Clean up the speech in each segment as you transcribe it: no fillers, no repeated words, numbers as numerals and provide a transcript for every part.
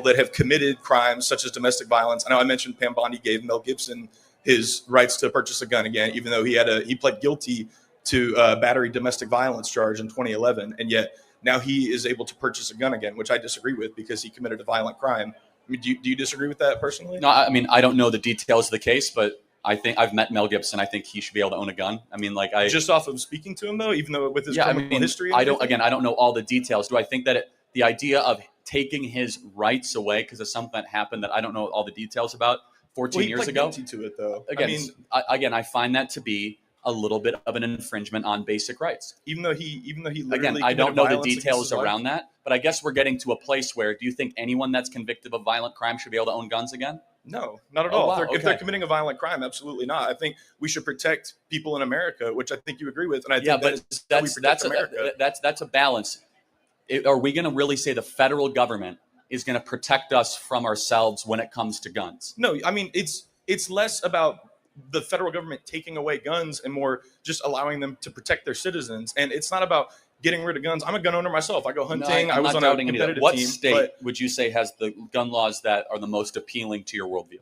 that have committed crimes such as domestic violence. I know I mentioned Pam Bondi gave Mel Gibson his rights to purchase a gun again, even though he pled guilty to battery domestic violence charge in 2011, and yet now he is able to purchase a gun again, which I disagree with because he committed a violent crime. I mean, do you disagree with that personally? No, I mean, I don't know the details of the case, but I think I've met Mel Gibson. I think he should be able to own a gun. I mean, like just off of speaking to him though, even though with his criminal history. I don't know all the details. Do I think that the idea of taking his rights away because of something that happened that I don't know all the details about 14 years ago? To it though. I find that to be a little bit of an infringement on basic rights. Even though he literally again, I don't know the details around that, but I guess we're getting to a place where do you think anyone that's convicted of violent crime should be able to own guns again? No, not at all. Wow, if they're committing a violent crime, absolutely not. I think we should protect people in America, which I think you agree with, and I think that's a balance. Are we going to really say the federal government is going to protect us from ourselves when it comes to guns? No, I mean it's less about the federal government taking away guns and more just allowing them to protect their citizens. And it's not about getting rid of guns. I'm a gun owner myself. I go hunting. I was on a competitive team. What state would you say has the gun laws that are the most appealing to your worldview?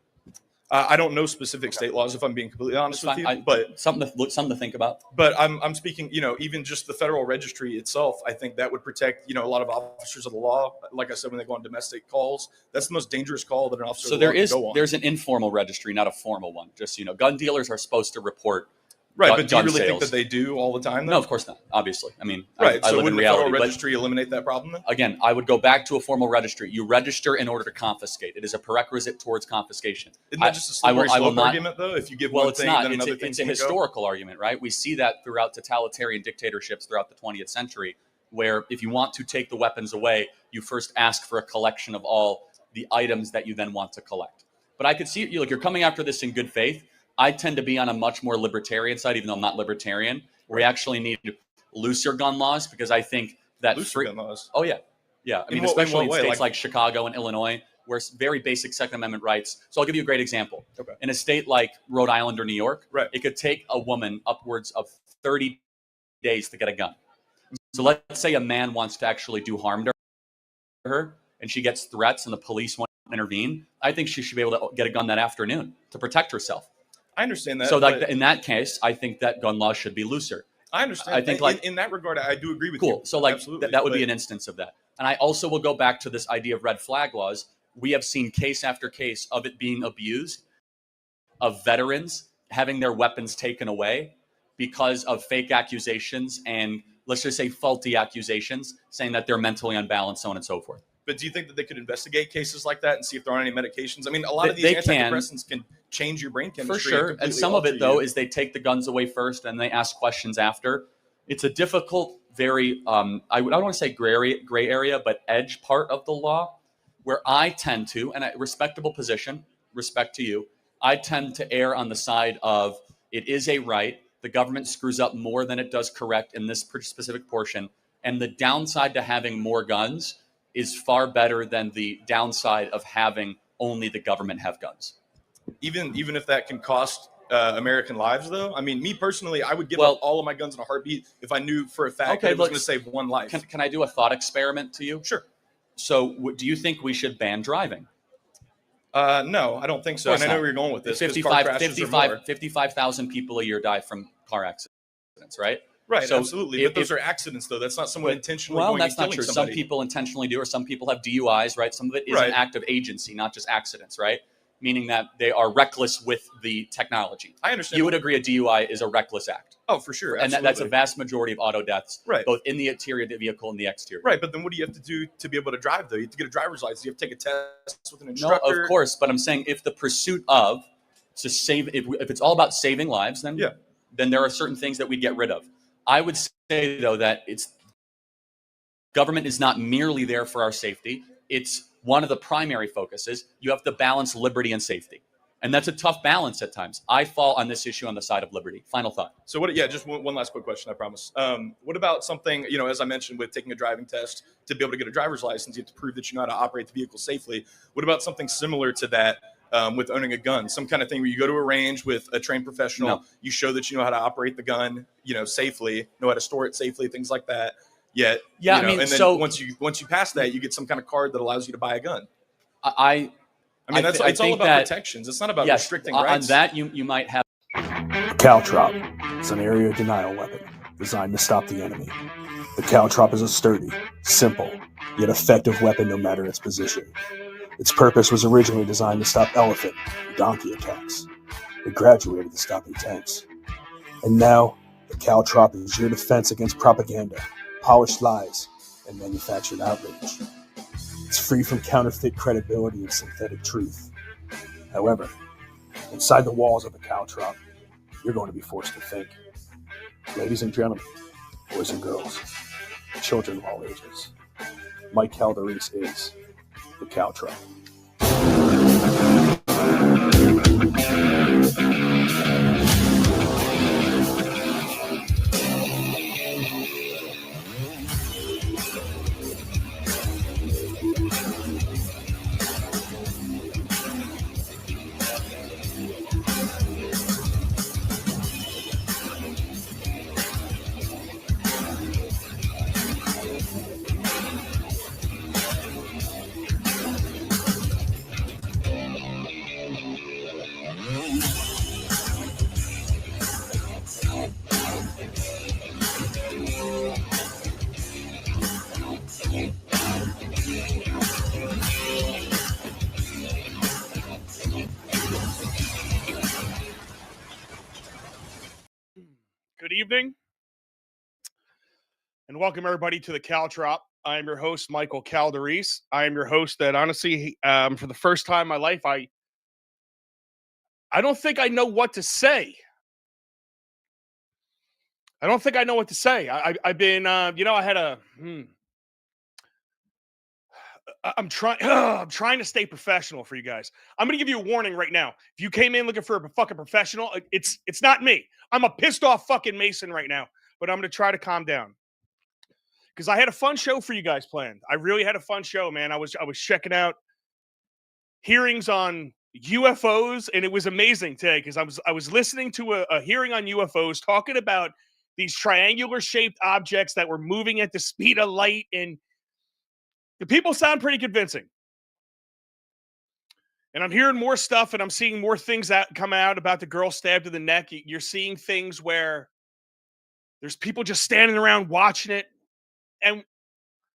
I don't know specific state laws, if I'm being completely honest with you, but something to think about. But I'm speaking, even just the federal registry itself. I think that would protect, a lot of officers of the law. Like I said, when they go on domestic calls, that's the most dangerous call that an officer. So there's an informal registry, not a formal one. Just gun dealers are supposed to report. Right, but do you really think that they do all the time, though? No, of course not, obviously. I mean, right, I live in reality. Would the federal registry eliminate that problem, then? Again, I would go back to a formal registry. You register in order to confiscate. It is a prerequisite towards confiscation. Isn't that just a slippery slope argument, though? If you give one thing, then another thing. It's a historical argument, right? We see that throughout totalitarian dictatorships throughout the 20th century, where if you want to take the weapons away, you first ask for a collection of all the items that you then want to collect. But I could see you're coming after this in good faith. I tend to be on a much more libertarian side, even though I'm not libertarian, where we actually need looser gun laws because I think that gun laws. Oh yeah. I mean, especially in states like Chicago and Illinois, where it's very basic Second Amendment rights. So I'll give you a great example. Okay. In a state like Rhode Island or New York, right, it could take a woman upwards of 30 days to get a gun. So let's say a man wants to actually do harm to her, and she gets threats, and the police want to intervene. I think she should be able to get a gun that afternoon to protect herself. I understand that. So in that case, I think that gun law should be looser. I understand. I think in that regard, I do agree with you. Cool. So that would be an instance of that. And I also will go back to this idea of red flag laws. We have seen case after case of it being abused, of veterans having their weapons taken away because of fake accusations and let's just say faulty accusations saying that they're mentally unbalanced, so on and so forth. But do you think that they could investigate cases like that and see if there aren't any medications? I mean, a lot of these antidepressants can change your brain chemistry. For sure. And some of it, though, is they take the guns away first and they ask questions after. It's a difficult, very, I don't want to say gray area, but edge part of the law where I tend to, and a respectable position, respect to you, I tend to err on the side of it is a right. The government screws up more than it does correct in this specific portion. And the downside to having more guns is far better than the downside of having only the government have guns. Even if that can cost American lives, though? I mean, me personally, I would give up all of my guns in a heartbeat if I knew for a fact that it was going to save one life. Can I do a thought experiment to you? Sure. So do you think we should ban driving? No, I don't think so. And I know where you're going with this. 55,000 people a year die from car accidents, right? Right, so absolutely. But those are accidents, though. That's not someone intentionally going and killing somebody. Some people intentionally do, or some people have DUIs, right? Some of it is an act of agency, not just accidents, right? Meaning that they are reckless with the technology. I understand. You would agree a DUI is a reckless act. Oh, for sure. Absolutely. And that's a vast majority of auto deaths, right, both in the interior of the vehicle and the exterior. Right, but then what do you have to do to be able to drive, though? You have to get a driver's license. You have to take a test with an instructor. No, of course. But I'm saying if the pursuit of to save, if it's all about saving lives, then there are certain things that we'd get rid of. I would say, though, that government is not merely there for our safety. It's one of the primary focuses. You have to balance liberty and safety. And that's a tough balance at times. I fall on this issue on the side of liberty. Final thought. So just one last quick question, I promise. What about something, as I mentioned, with taking a driving test to be able to get a driver's license, you have to prove that you know how to operate the vehicle safely. What about something similar to that with owning a gun? Some kind of thing where you go to a range with a trained professional, you show that you know how to operate the gun, safely, know how to store it safely, things like that. And then once you pass that, you get some kind of card that allows you to buy a gun. I mean, it's all about protections. It's not about restricting rights. On that, you might have. Caltrop is an area denial weapon designed to stop the enemy. The Caltrop is a sturdy, simple, yet effective weapon no matter its position. Its purpose was originally designed to stop elephant and donkey attacks. It graduated to stopping tanks. And now, the Caltrop is your defense against propaganda, polished lies, and manufactured outrage. It's free from counterfeit credibility and synthetic truth. However, inside the walls of the Caltrop, you're going to be forced to think. Ladies and gentlemen, boys and girls, children of all ages, Mike Calderese is the Caltrop. Good evening, and welcome everybody to the Caltrop. I am your host, Michael Calderese. I am your host that honestly, for the first time in my life, I don't think I know what to say. I don't think I know what to say. I've been, I had a, I'm trying to stay professional for you guys. I'm going to give you a warning right now. If you came in looking for a fucking professional, it's not me. I'm a pissed off fucking Mason right now, but I'm going to try to calm down. Because I had a fun show for you guys planned. I really had a fun show, man. I was checking out hearings on UFOs, and it was amazing today because I was listening to a hearing on UFOs talking about these triangular shaped objects that were moving at the speed of light, and the people sound pretty convincing. And I'm hearing more stuff, and I'm seeing more things that come out about the girl stabbed in the neck. You're seeing things where there's people just standing around watching it. And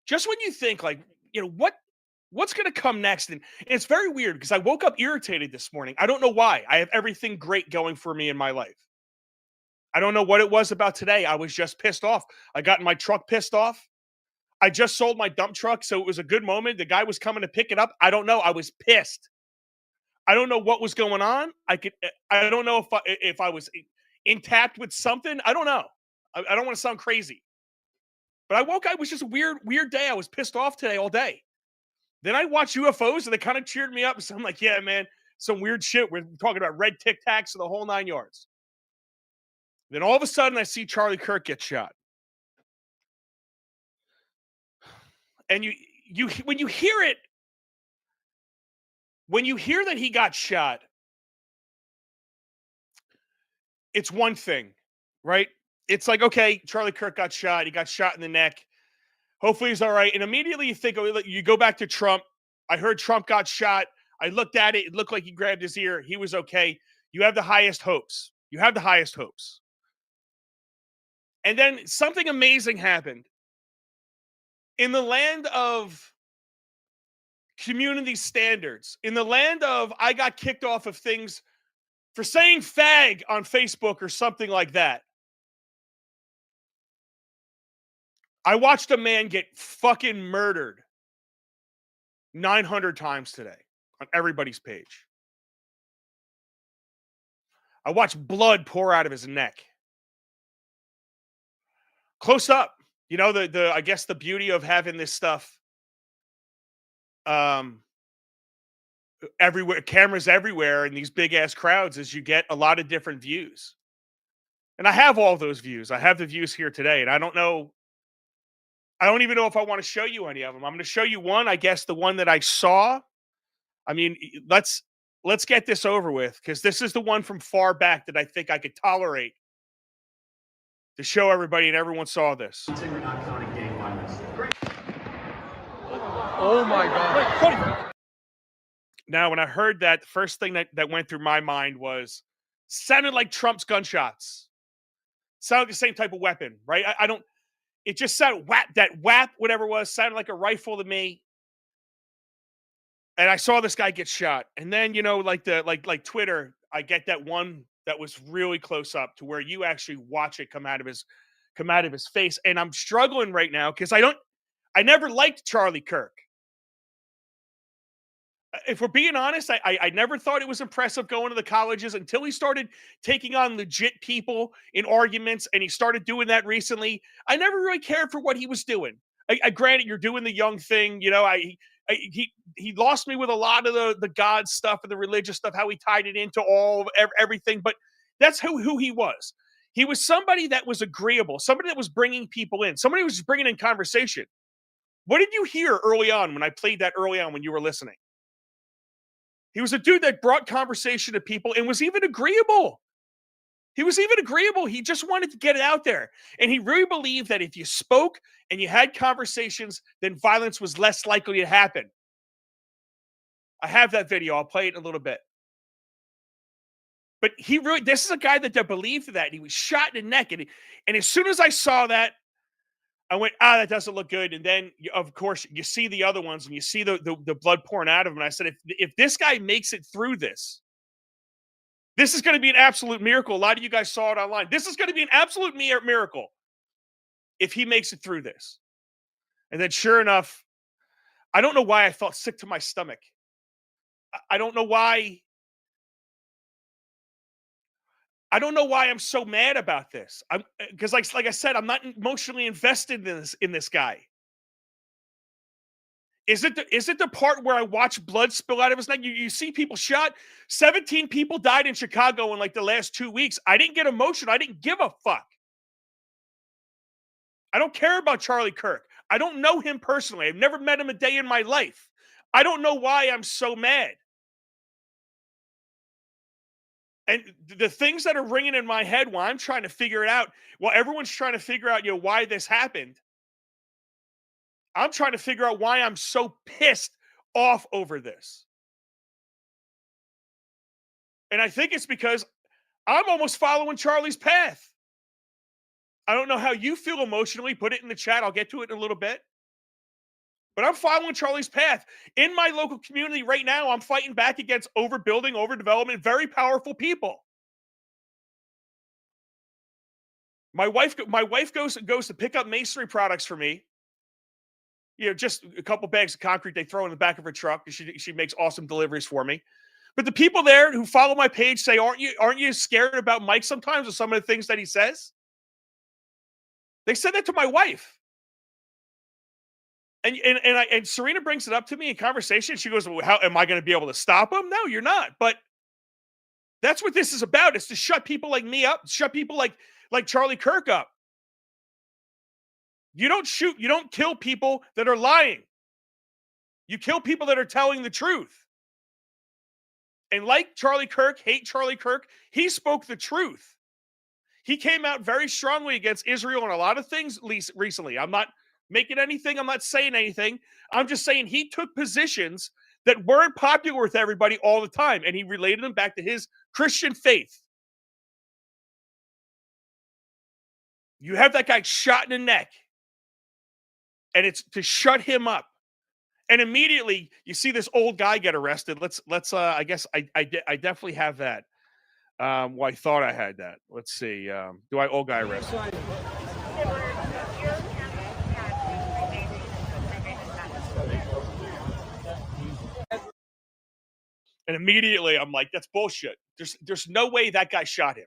just when you think, like, what's going to come next? And it's very weird because I woke up irritated this morning. I don't know why. I have everything great going for me in my life. I don't know what it was about today. I was just pissed off. I got in my truck pissed off. I just sold my dump truck, so it was a good moment. The guy was coming to pick it up. I don't know. I was pissed. I don't know what was going on. I don't know if I was intact with something. I don't know. I don't want to sound crazy. But I woke up, it was just a weird day. I was pissed off today all day. Then I watched UFOs, and they kind of cheered me up. So I'm like, yeah, man, some weird shit. We're talking about red Tic Tacs and the whole 9 yards. Then all of a sudden, I see Charlie Kirk get shot. And when you hear it, when you hear that he got shot, it's one thing, right? It's like, okay, Charlie Kirk got shot. He got shot in the neck. Hopefully he's all right. And immediately you think, you go back to Trump. I heard Trump got shot. I looked at it. It looked like he grabbed his ear. He was okay. You have the highest hopes. You have the highest hopes. And then something amazing happened. In the land of community standards, in the land of I got kicked off of things for saying fag on Facebook or something like that, I watched a man get fucking murdered 900 times today on everybody's page. I watched blood pour out of his neck. Close up. You know, I guess the beauty of having this stuff everywhere, cameras everywhere, and these big ass crowds is you get a lot of different views. And I have all those views. I have the views here today, and I don't even know if I want to show you any of them. I'm going to show you one, I guess the one that I saw. I mean, let's get this over with, because this is the one from far back that I think I could tolerate to show everybody, and everyone saw this. Oh my God. Now, when I heard that, the first thing that went through my mind was, sounded like Trump's gunshots. Sounded like the same type of weapon, right? I don't, it just sounded whap, whatever it was, sounded like a rifle to me. And I saw this guy get shot. And then, like Twitter, I get that one that was really close up to where you actually watch it come out of his face. And I'm struggling right now because I never liked Charlie Kirk. If we're being honest, I never thought it was impressive going to the colleges until he started taking on legit people in arguments, and he started doing that recently. I never really cared for what he was doing. I granted, you're doing the young thing, he lost me with a lot of the God stuff and the religious stuff, how he tied it into everything, but that's who he was. He was somebody that was agreeable, somebody that was bringing people in, somebody who was bringing in conversation. What did you hear early on when I played that early on when you were listening? He was a dude that brought conversation to people and was even agreeable. He was even agreeable. He just wanted to get it out there. And he really believed that if you spoke and you had conversations, then violence was less likely to happen. I have that video. I'll play it in a little bit. But this is a guy that believed that. He was shot in the neck. And as soon as I saw that, I went, that doesn't look good. And then, of course, you see the other ones and you see the blood pouring out of him. And I said, if this guy makes it through this is going to be an absolute miracle. A lot of you guys saw it online. This is going to be an absolute miracle if he makes it through this. And then sure enough, I don't know why I felt sick to my stomach. I don't know why. I don't know why I'm so mad about this. Because like I said, I'm not emotionally invested in this guy. Is it the part where I watch blood spill out of his neck? You see people shot. 17 people died in Chicago in like the last 2 weeks. I didn't get emotional. I didn't give a fuck. I don't care about Charlie Kirk. I don't know him personally. I've never met him a day in my life. I don't know why I'm so mad. And the things that are ringing in my head while I'm trying to figure it out, while everyone's trying to figure out, why this happened, I'm trying to figure out why I'm so pissed off over this. And I think it's because I'm almost following Charlie's path. I don't know how you feel emotionally. Put it in the chat. I'll get to it in a little bit. But I'm following Charlie's path. In my local community right now, I'm fighting back against overbuilding, overdevelopment, very powerful people. My wife goes to pick up masonry products for me. Just a couple bags of concrete they throw in the back of her truck. She makes awesome deliveries for me. But the people there who follow my page say, aren't you scared about Mike sometimes with some of the things that he says? They said that to my wife. And Serena brings it up to me in conversation. She goes, well, how am I going to be able to stop him? No, you're not. But that's what this is about. It's to shut people like me up, shut people like Charlie Kirk up. You don't kill people that are lying. You kill people that are telling the truth. And like Charlie Kirk, hate Charlie Kirk, he spoke the truth. He came out very strongly against Israel on a lot of things recently. I'm not making anything. I'm not saying anything. I'm just saying he took positions that weren't popular with everybody all the time, and he related them back to his Christian faith. You have that guy shot in the neck, and it's to shut him up. And immediately you see this old guy get arrested. Let's I guess I definitely have that. Well, I thought I had that. Let's see. Do I old guy arrested? And immediately I'm like, that's bullshit. There's no way that guy shot him.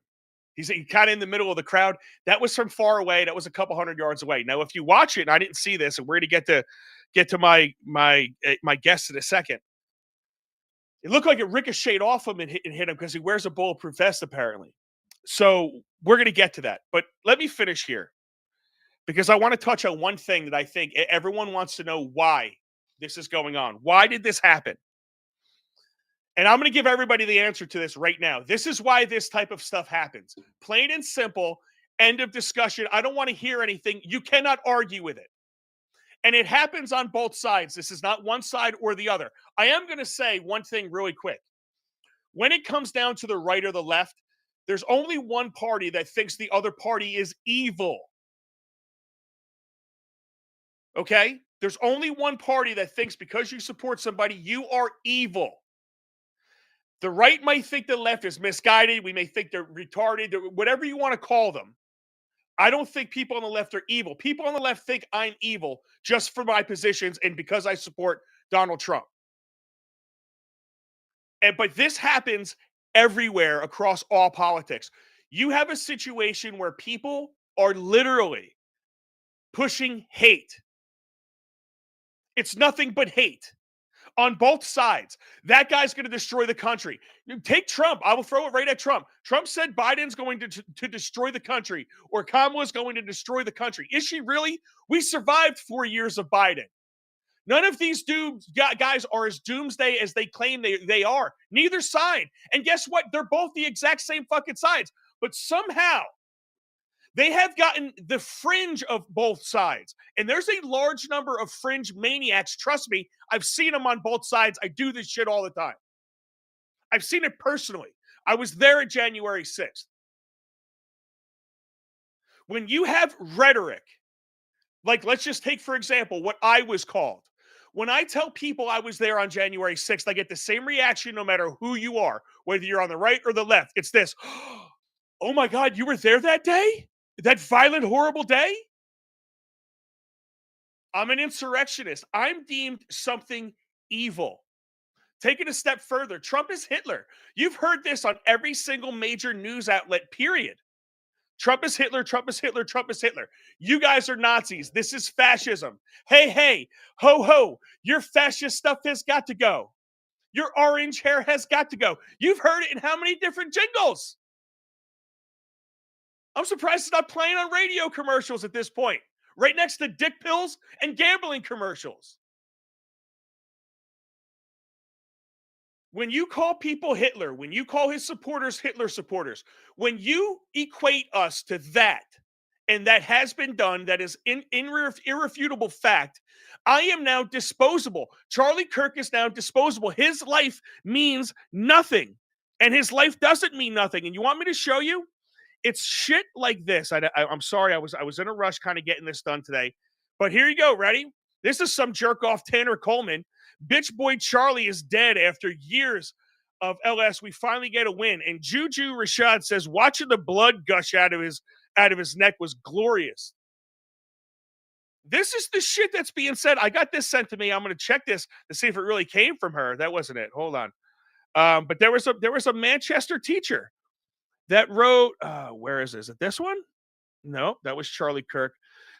He's kind of in the middle of the crowd. That was from far away. That was a couple hundred yards away. Now, if you watch it, and I didn't see this, and we're going to get to my guest in a second. It looked like it ricocheted off him and hit him because he wears a bulletproof vest, apparently. So we're going to get to that. But let me finish here because I want to touch on one thing that I think everyone wants to know why this is going on. Why did this happen? And I'm going to give everybody the answer to this right now. This is why this type of stuff happens. Plain and simple, end of discussion. I don't want to hear anything. You cannot argue with it. And it happens on both sides. This is not one side or the other. I am going to say one thing really quick. When it comes down to the right or the left, there's only one party that thinks the other party is evil. Okay? There's only one party that thinks because you support somebody, you are evil. The right might think the left is misguided. We may think they're retarded, whatever you want to call them. I don't think people on the left are evil. People on the left think I'm evil just for my positions and because I support Donald Trump. But this happens everywhere across all politics. You have a situation where people are literally pushing hate. It's nothing but hate on both sides. That guy's going to destroy the country. Take Trump. I will throw it right at Trump. Trump said Biden's going to destroy the country, or Kamala's going to destroy the country. Is she really? We survived 4 years of Biden. None of these guys are as doomsday as they claim they are. Neither side. And guess what? They're both the exact same fucking sides. But somehow, they have gotten the fringe of both sides. And there's a large number of fringe maniacs. Trust me, I've seen them on both sides. I do this shit all the time. I've seen it personally. I was there at January 6th. When you have rhetoric, like let's just take, for example, what I was called. When I tell people I was there on January 6th, I get the same reaction no matter who you are, whether you're on the right or the left. It's this, oh my God, you were there that day? That violent, horrible day? I'm an insurrectionist. I'm deemed something evil. Take it a step further. Trump is Hitler. You've heard this on every single major news outlet, period. Trump is Hitler, Trump is Hitler, Trump is Hitler. You guys are Nazis. This is fascism. Hey, hey, ho, ho. Your fascist stuff has got to go. Your orange hair has got to go. You've heard it in how many different jingles? I'm surprised it's not playing on radio commercials at this point. Right next to dick pills and gambling commercials. When you call people Hitler, when you call his supporters Hitler supporters, when you equate us to that, and that has been done, that is irrefutable fact, I am now disposable. Charlie Kirk is now disposable. His life means nothing, and his life doesn't mean nothing. And you want me to show you? It's shit like this. I'm sorry, I was in a rush kind of getting this done today. But here you go, ready? This is some jerk-off Tanner Coleman. Bitch boy Charlie is dead after years of LS. We finally get a win. And Juju Rashad says watching the blood gush out of his neck was glorious. This is the shit that's being said. I got this sent to me. I'm going to check this to see if it really came from her. That wasn't it. Hold on. But there was a Manchester teacher that wrote, where is this? Is it this one? No, that was Charlie Kirk.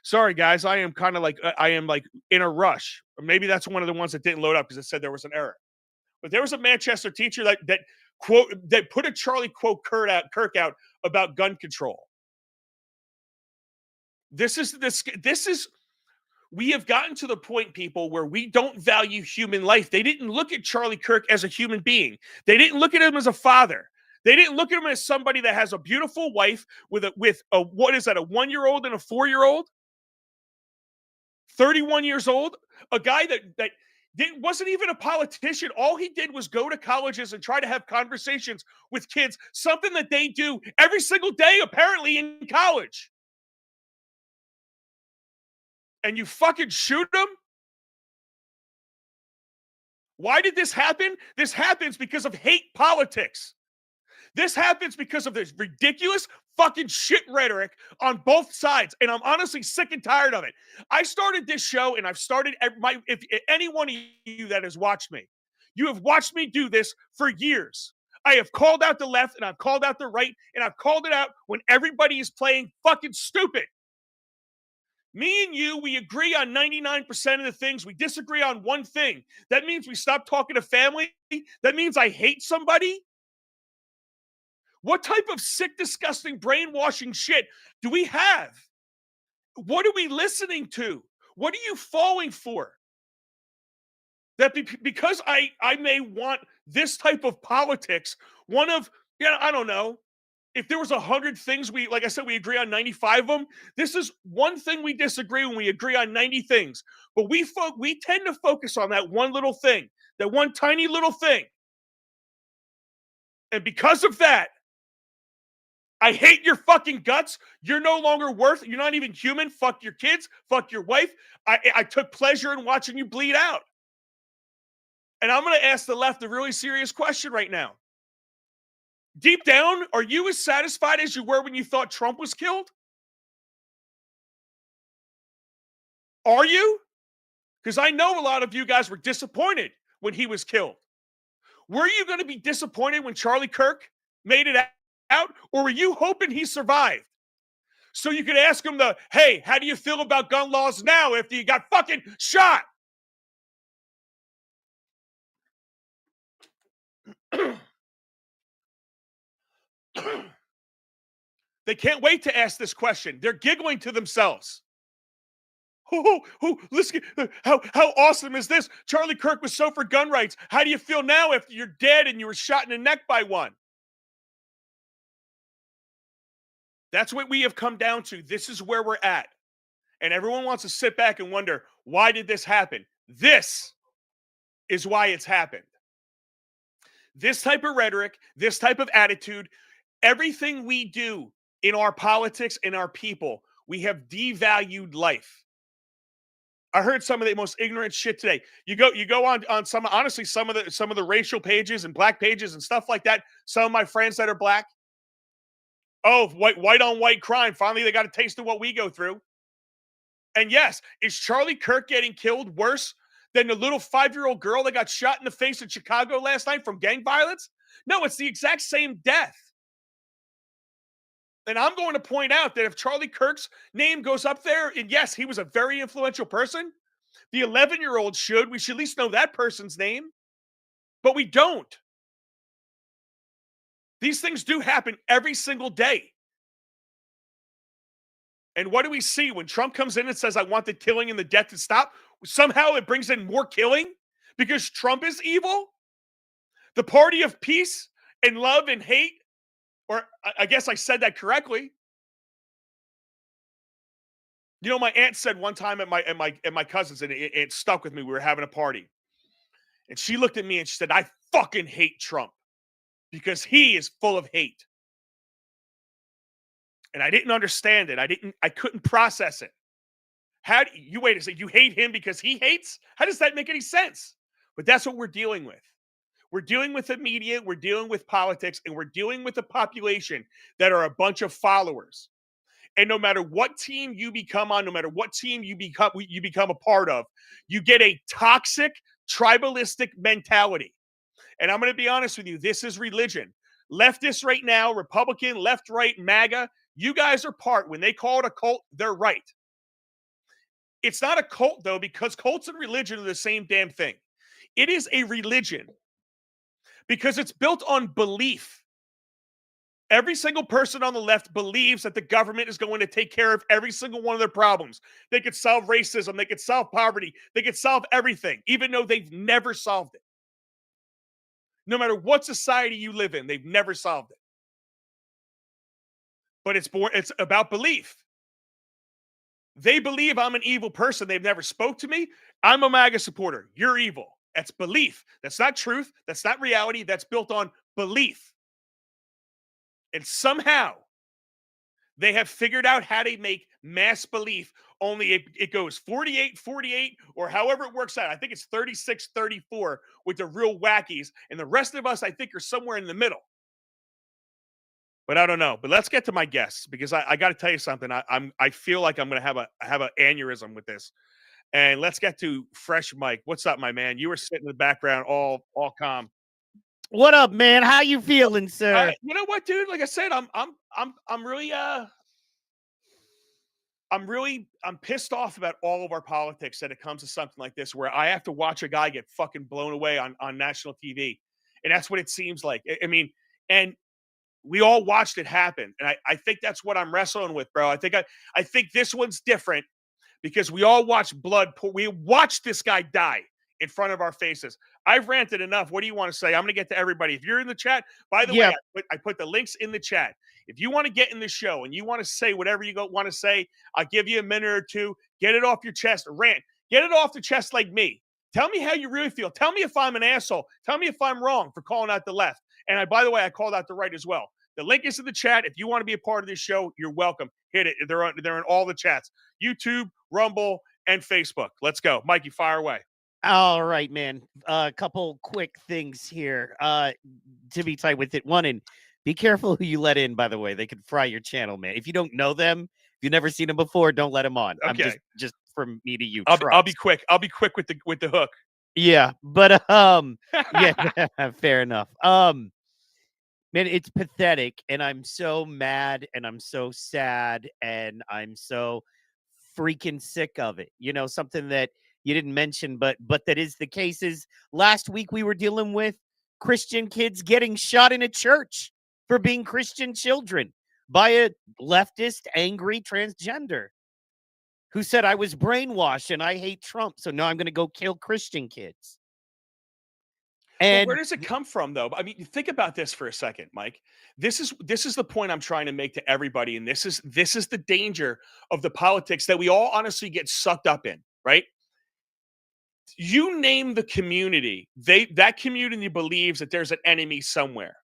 Sorry, guys. I am kind of like, I am like in a rush. Or maybe that's one of the ones that didn't load up because it said there was an error. But there was a Manchester teacher that put a Charlie quote Kirk out about gun control. This is, we have gotten to the point, people, where we don't value human life. They didn't look at Charlie Kirk as a human being. They didn't look at him as a father. They didn't look at him as somebody that has a beautiful wife with a what is that, a 1-year-old and a 4-year-old? 31 years old? A guy that wasn't even a politician. All he did was go to colleges and try to have conversations with kids, something that they do every single day, apparently, in college. And you fucking shoot them? Why did this happen? This happens because of hate politics. This happens because of this ridiculous fucking shit rhetoric on both sides. And I'm honestly sick and tired of it. I started this show, and I've started if any one of you that has watched me, you have watched me do this for years. I have called out the left, and I've called out the right, and I've called it out when everybody is playing fucking stupid. Me and you, we agree on 99% of the things. We disagree on one thing. That means we stop talking to family. That means I hate somebody. What type of sick, disgusting, brainwashing shit do we have? What are we listening to? What are you falling for? That because I may want this type of politics, I don't know, if there was 100 things like I said, we agree on 95 of them. This is one thing we disagree when we agree on 90 things. But we tend to focus on that one little thing, that one tiny little thing. And because of that, I hate your fucking guts. You're no longer you're not even human. Fuck your kids. Fuck your wife. I took pleasure in watching you bleed out. And I'm going to ask the left a really serious question right now. Deep down, are you as satisfied as you were when you thought Trump was killed? Are you? Because I know a lot of you guys were disappointed when he was killed. Were you going to be disappointed when Charlie Kirk made it out? Or were you hoping he survived? So you could ask him hey, how do you feel about gun laws now after you got fucking shot? They can't wait to ask this question. They're giggling to themselves. Listen, how awesome is this? Charlie Kirk was so for gun rights. How do you feel now after you're dead and you were shot in the neck by one? That's what we have come down to. This is where we're at. And everyone wants to sit back and wonder, why did this happen? This is why it's happened. This type of rhetoric, this type of attitude, everything we do in our politics and our people, we have devalued life. I heard some of the most ignorant shit today. You go on some, honestly, some of the racial pages and black pages and stuff like that. Some of my friends that are black. Oh, white on white crime. Finally, they got a taste of what we go through. And yes, is Charlie Kirk getting killed worse than the little 5-year-old girl that got shot in the face in Chicago last night from gang violence? No, it's the exact same death. And I'm going to point out that if Charlie Kirk's name goes up there, and yes, he was a very influential person, the 11-year-old we should at least know that person's name, but we don't. These things do happen every single day. And what do we see when Trump comes in and says, I want the killing and the death to stop? Somehow it brings in more killing because Trump is evil? The party of peace and love and hate? Or I guess I said that correctly. You know, my aunt said one time at my cousins, and it stuck with me. We were having a party. And she looked at me and she said, I fucking hate Trump because he is full of hate. And I didn't understand it. I couldn't process it. Wait a second, you hate him because he hates? How does that make any sense? But that's what we're dealing with. We're dealing with the media, we're dealing with politics, and we're dealing with a population that are a bunch of followers. And no matter what team you become on, no matter what team you become a part of, you get a toxic, tribalistic mentality. And I'm going to be honest with you, this is religion. Leftists right now, Republican, left, right, MAGA, you guys are when they call it a cult, they're right. It's not a cult, though, because cults and religion are the same damn thing. It is a religion because it's built on belief. Every single person on the left believes that the government is going to take care of every single one of their problems. They could solve racism. They could solve poverty. They could solve everything, even though they've never solved it. No matter what society you live in, they've never solved it. But it's about belief. They believe I'm an evil person. They've never spoke to me. I'm a MAGA supporter. You're evil. That's belief. That's not truth. That's not reality. That's built on belief. And somehow they have figured out how to make mass belief only it goes 48, or however it works out. I think it's 36-34 with the real wackies. And the rest of us, I think, are somewhere in the middle. But I don't know. But let's get to my guests because I got to tell you something. I feel like I'm going to have an aneurysm with this. And let's get to Fresh Mike. What's up, my man? You were sitting in the background, all calm. What up, man? How you feeling, sir? You know what, dude? Like I said, I'm pissed off about all of our politics that it comes to something like this, where I have to watch a guy get fucking blown away on national TV, and that's what it seems like. I mean, and we all watched it happen, and I think that's what I'm wrestling with, bro. I think this one's different because we all watched blood pour. We watched this guy die in front of our faces. I've ranted enough. What do you want to say? I'm going to get to everybody. If you're in the chat, by the way, I put the links in the chat. If you want to get in the show and you want to say whatever you want to say, I'll give you a minute or two. Get it off your chest. Rant. Get it off the chest like me. Tell me how you really feel. Tell me if I'm an asshole. Tell me if I'm wrong for calling out the left. And by the way, I called out the right as well. The link is in the chat. If you want to be a part of this show, you're welcome. Hit it. They're in all the chats. YouTube, Rumble, and Facebook. Let's go. Mikey, fire away. All right, man. A couple quick things here to be tight with it. One, and be careful who you let in, by the way. They could fry your channel, man. If you don't know them, if you've never seen them before, don't let them on. Okay. I'm just from me to you. I'll be quick. I'll be quick with the hook. Yeah, but yeah, fair enough. Man, it's pathetic, and I'm so mad, and I'm so sad, and I'm so freaking sick of it. You know, something that you didn't mention, but that is the case is last week we were dealing with Christian kids getting shot in a church for being Christian children by a leftist, angry transgender who said I was brainwashed and I hate Trump, so now I'm going to go kill Christian kids. And where does it come from, though? I mean, think about this for a second, Mike. This is the point I'm trying to make to everybody, and this is the danger of the politics that we all honestly get sucked up in, right? You name the community, that community believes that there's an enemy somewhere,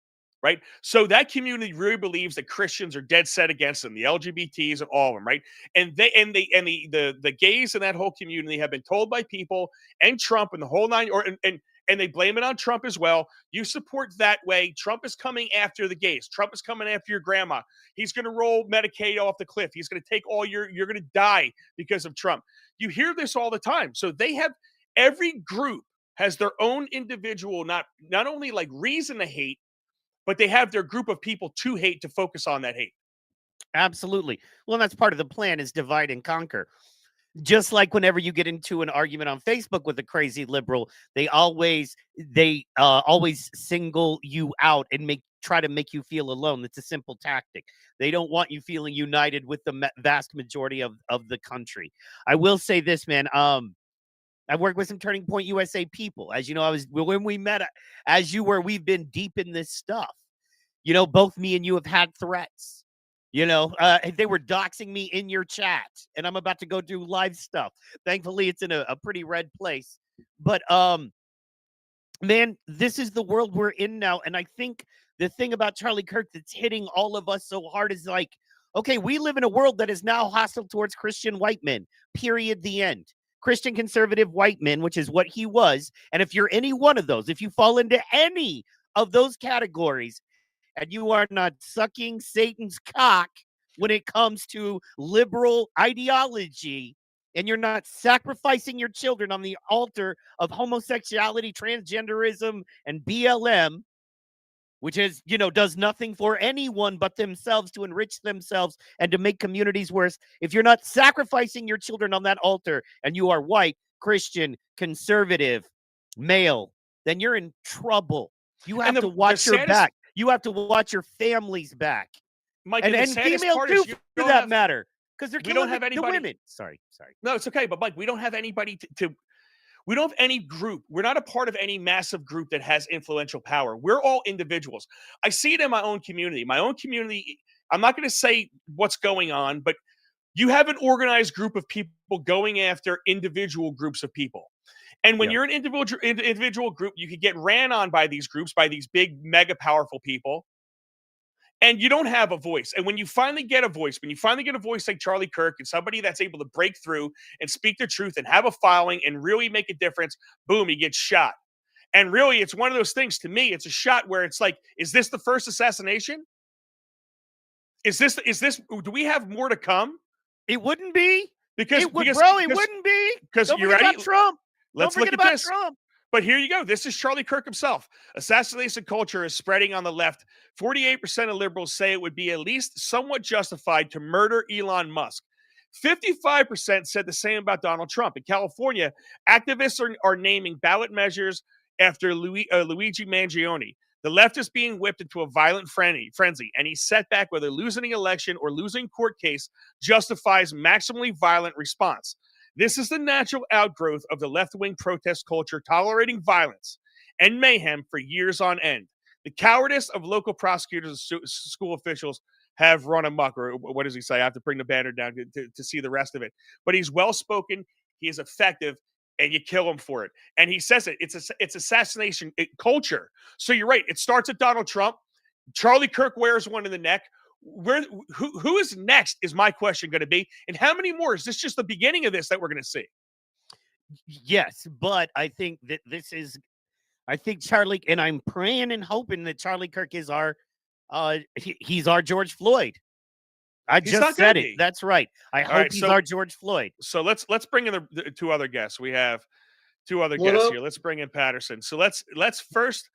right? So that community really believes that Christians are dead set against them, the LGBTs and all of them, right? And the gays in that whole community have been told by people and Trump and the whole nine, and they blame it on Trump as well. You support that way. Trump is coming after the gays. Trump is coming after your grandma. He's going to roll Medicaid off the cliff. He's going to take you're going to die because of Trump. You hear this all the time. So every group has their own individual, not only like reason to hate, but they have their group of people to hate, to focus on that hate. Absolutely. Well, that's part of the plan, is divide and conquer. Just like whenever you get into an argument on Facebook with a crazy liberal, they always single you out and try to make you feel alone. It's a simple tactic. They don't want you feeling united with the vast majority of the country. I will say this, man. I work with some Turning Point USA people. As you know, when we met, as you were, we've been deep in this stuff. You know, both me and you have had threats. You know, they were doxing me in your chat, and I'm about to go do live stuff. Thankfully, it's in a pretty red place. But, man, this is the world we're in now. And I think the thing about Charlie Kirk that's hitting all of us so hard is like, okay, we live in a world that is now hostile towards Christian white men, period, the end. Christian conservative white men, which is what he was. And if you're any one of those, if you fall into any of those categories, and you are not sucking Satan's cock when it comes to liberal ideology, and you're not sacrificing your children on the altar of homosexuality, transgenderism, and BLM, which is, does nothing for anyone but themselves to enrich themselves and to make communities worse. If you're not sacrificing your children on that altar and you are white, Christian, conservative, male, then you're in trouble. You have to watch your back. You have to watch your family's back. Mike, and female too, for that matter, because they're killing the women. Sorry. No, it's okay. But Mike, we don't have anybody we don't have any group. We're not a part of any massive group that has influential power. We're all individuals. I see it in my own community. I'm not going to say what's going on, but you have an organized group of people going after individual groups of people. And when you're an individual group, you could get ran on by these groups, by these big, mega powerful people, and you don't have a voice. And when you finally get a voice, like Charlie Kirk and somebody that's able to break through and speak the truth and have a following and really make a difference, boom, he gets shot. And really, it's one of those things, to me, it's a shot where it's like, is this the first assassination? Do we have more to come? It wouldn't be. It wouldn't be. Because you're ready. Trump. Let's look at this. Trump. But here you go. This is Charlie Kirk himself. Assassination culture is spreading on the left. 48% of liberals say it would be at least somewhat justified to murder Elon Musk. 55% said the same about Donald Trump. In California, activists are naming ballot measures after Luigi Mangione. The left is being whipped into a violent frenzy. Any setback, whether losing an election or losing court case, justifies maximally violent response. This is the natural outgrowth of the left-wing protest culture tolerating violence and mayhem for years on end. The cowardice of local prosecutors and school officials have run amok, or what does he say? I have to bring the banner down to see the rest of it. But he's well-spoken, he is effective, and you kill him for it. And he says it's assassination culture. So you're right. It starts at Donald Trump. Charlie Kirk wears one in the neck. Who is next is my question going to be. And how many more? Is this just the beginning of this that we're going to see? Yes, but I think that I think Charlie, and I'm praying and hoping that Charlie Kirk is he's our George Floyd. He's just said it. That's right. I hope he's our George Floyd. So let's bring in the two other guests. We have two other guests here. Let's bring in Patterson. So let's first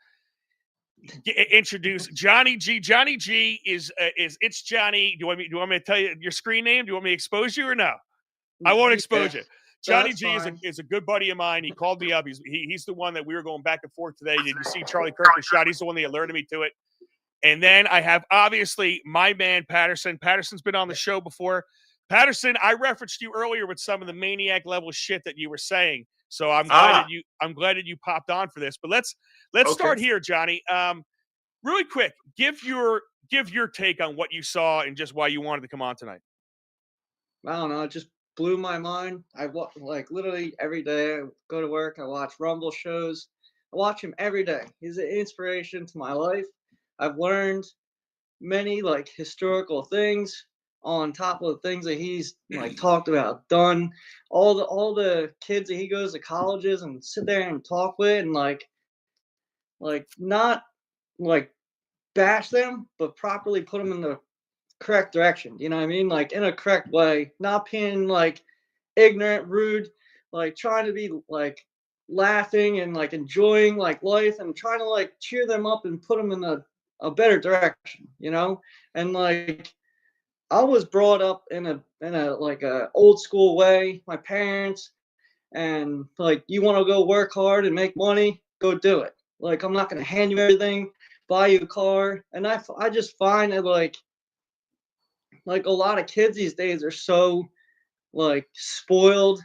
introduce Johnny G. Johnny G is it's Johnny. Do you want me to tell you your screen name? Do you want me to expose you or no? I won't expose you. Johnny G is a good buddy of mine. He called me up. He's the one that we were going back and forth today. Did you see Charlie Kirk was shot? He's the one that alerted me to it. And then I have obviously my man Patterson. Patterson's been on the show before. Patterson, I referenced you earlier with some of the maniac level shit that you were saying. So I'm glad that you popped on for this. But let's start here, Johnny. Really quick, give your take on what you saw and just why you wanted to come on tonight. I don't know. It just blew my mind. I like literally every day. I go to work. I watch Rumble shows. I watch him every day. He's an inspiration to my life. I've learned many like historical things on top of the things that he's like talked about, done. All the kids that he goes to colleges and sit there and talk with and like not like bash them, but properly put them in the correct direction. You know what I mean? Like in a correct way, not being like ignorant, rude, like trying to be like laughing and like enjoying like life and trying to like cheer them up and put them in a better direction, you know? And like I was brought up in a like a old school way, my parents, and like you want to go work hard and make money, go do it. Like I'm not going to hand you everything, buy you a car. And I just find that like a lot of kids these days are so like spoiled,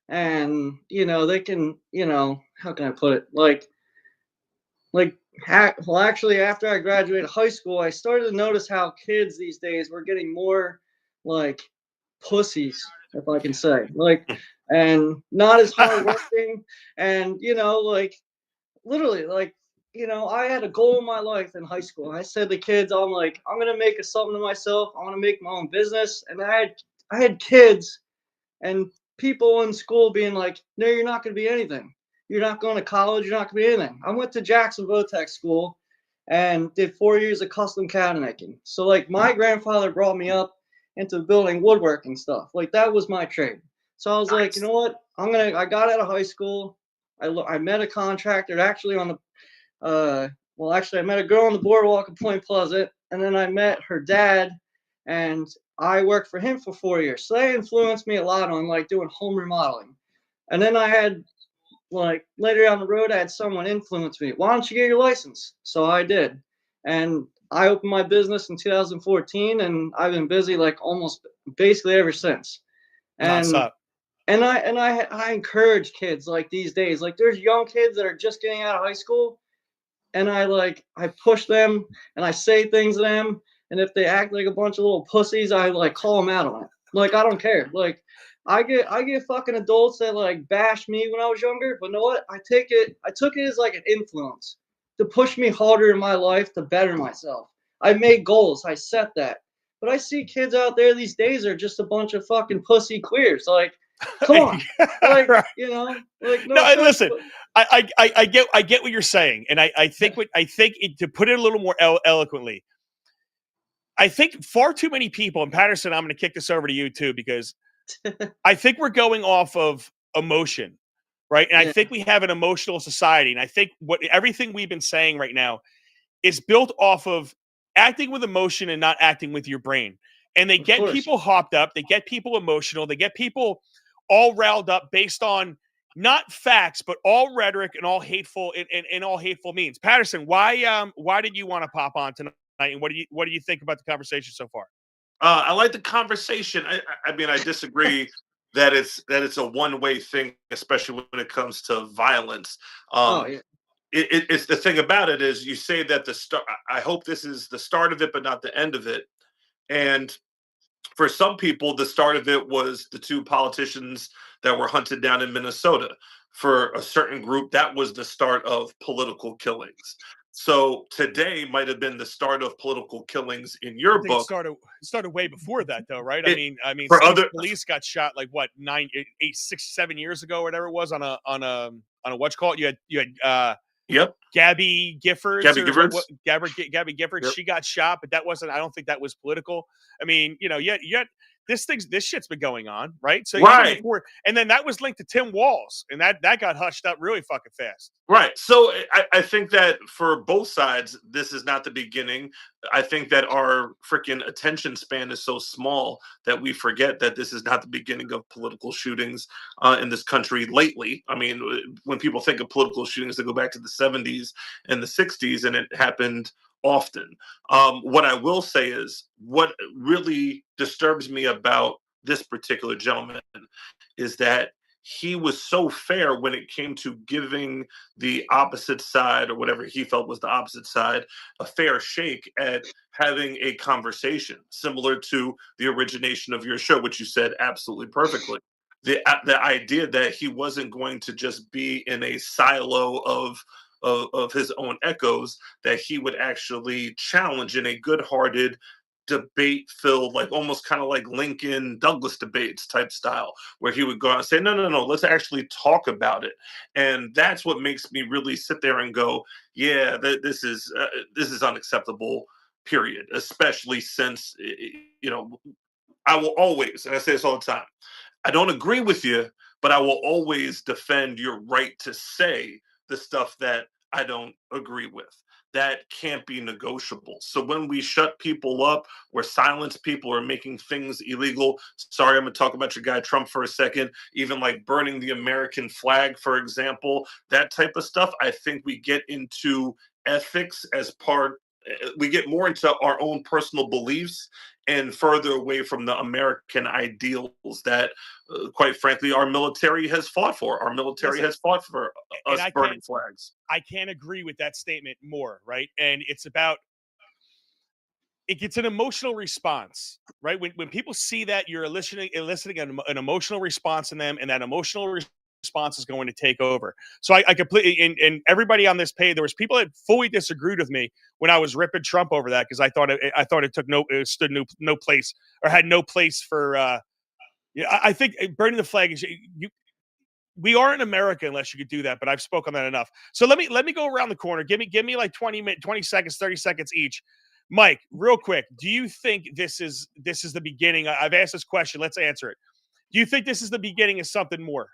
and you know they can, you know, how can I put it, well, actually, after I graduated high school, I started to notice how kids these days were getting more like pussies, if I can say, like, and not as hardworking. And, you know, like, literally, like, you know, I had a goal in my life in high school. I said to kids, I'm like, I'm going to make something of myself. I want to make my own business. And I had kids and people in school being like, no, you're not going to be anything. You're not going to college. You're not going to be anything. I went to Jackson Votech School and did 4 years of custom cabinet making. So like my grandfather brought me up into building woodworking stuff. Like that was my trade. So I was like, you know what? I got out of high school. I met a contractor actually on the, I met a girl on the boardwalk in Point Pleasant, and then I met her dad, and I worked for him for 4 years. So that influenced me a lot on like doing home remodeling. And then I had, like later down the road, I had someone influence me. Why don't you get your license? So I did. And I opened my business in 2014, and I've been busy like almost basically ever since. And I encourage kids like these days, like there's young kids that are just getting out of high school, and I push them and I say things to them. And if they act like a bunch of little pussies, I like call them out on it. Like, I don't care. Like, I get fucking adults that like bash me when I was younger, but you know what? I took it as like an influence to push me harder in my life to better myself. I made goals. I set that. But I see kids out there these days are just a bunch of fucking pussy queers. Like, come on, like, right. You know, like no. Listen, I get what you're saying, and I think to put it a little more eloquently, I think far too many people. And Patterson, I'm going to kick this over to you too, because I think we're going off of emotion, right? And I think we have an emotional society. And I think everything we've been saying right now is built off of acting with emotion and not acting with your brain. And they get people hopped up. They get people emotional. They get people all riled up based on not facts, but all rhetoric and all hateful and all hateful means. Patterson, why did you want to pop on tonight? And what do you think about the conversation so far? I like the conversation. I mean, I disagree that it's a one-way thing, especially when it comes to violence. Oh yeah. It's the thing about it is you say that the start. I hope this is the start of it, but not the end of it. And for some people, the start of it was the two politicians that were hunted down in Minnesota. For a certain group, that was the start of political killings. So today might have been the start of political killings in I your think book. it started way before that, though, right? It- I mean, for state other- police got shot like what 9, 8, 6, 7 years ago, whatever it was, on a what you call it? You had Yep. Gabby Giffords. Gabby Giffords. Gabby Giffords. Yep. She got shot, but that wasn't. I don't think that was political. I mean, yet this shit's been going on, right? So Right. even before, and then that was linked to Tim Walz, and that got hushed up really fucking fast. Right. So I think that for both sides, this is not the beginning. I think that our freaking attention span is so small that we forget that this is not the beginning of political shootings in this country lately. I mean, when people think of political shootings, they go back to the 70s and the 60s, and it happened often. What I will say is what really disturbs me about this particular gentleman is that he was so fair when it came to giving the opposite side, or whatever he felt was the opposite side, a fair shake at having a conversation similar to the origination of your show, which you said absolutely perfectly. The idea that he wasn't going to just be in a silo of his own echoes, that he would actually challenge in a good-hearted, debate-filled, like almost kind of like Lincoln Douglas debates type style, where he would go out and say, no, let's actually talk about it. And that's what makes me really sit there and go, yeah, this is unacceptable, period. Especially since, I will always, and I say this all the time, I don't agree with you, but I will always defend your right to say the stuff that I don't agree with. That can't be negotiable. So when we shut people up or silence people or making things illegal, sorry, I'm going to talk about your guy Trump for a second, even like burning the American flag, for example, that type of stuff, I think we get into ethics we get more into our own personal beliefs and further away from the American ideals that, quite frankly, our military has fought for. Our military has fought for us burning flags. I can't agree with that statement more, right? And it's about, it gets an emotional response, right? When people see that, you're eliciting an emotional response in them, and that emotional response is going to take over. So I completely, and everybody on this page, there was people that fully disagreed with me when I was ripping Trump over that, because I thought it stood no place, or had no place for. I think burning the flag is we are in America unless you could do that, but I've spoken on that enough. So let me go around the corner. Give me like 20 seconds, 30 seconds each. Mike, real quick, do you think this is the beginning? I've asked this question. Let's answer it. Do you think this is the beginning of something more?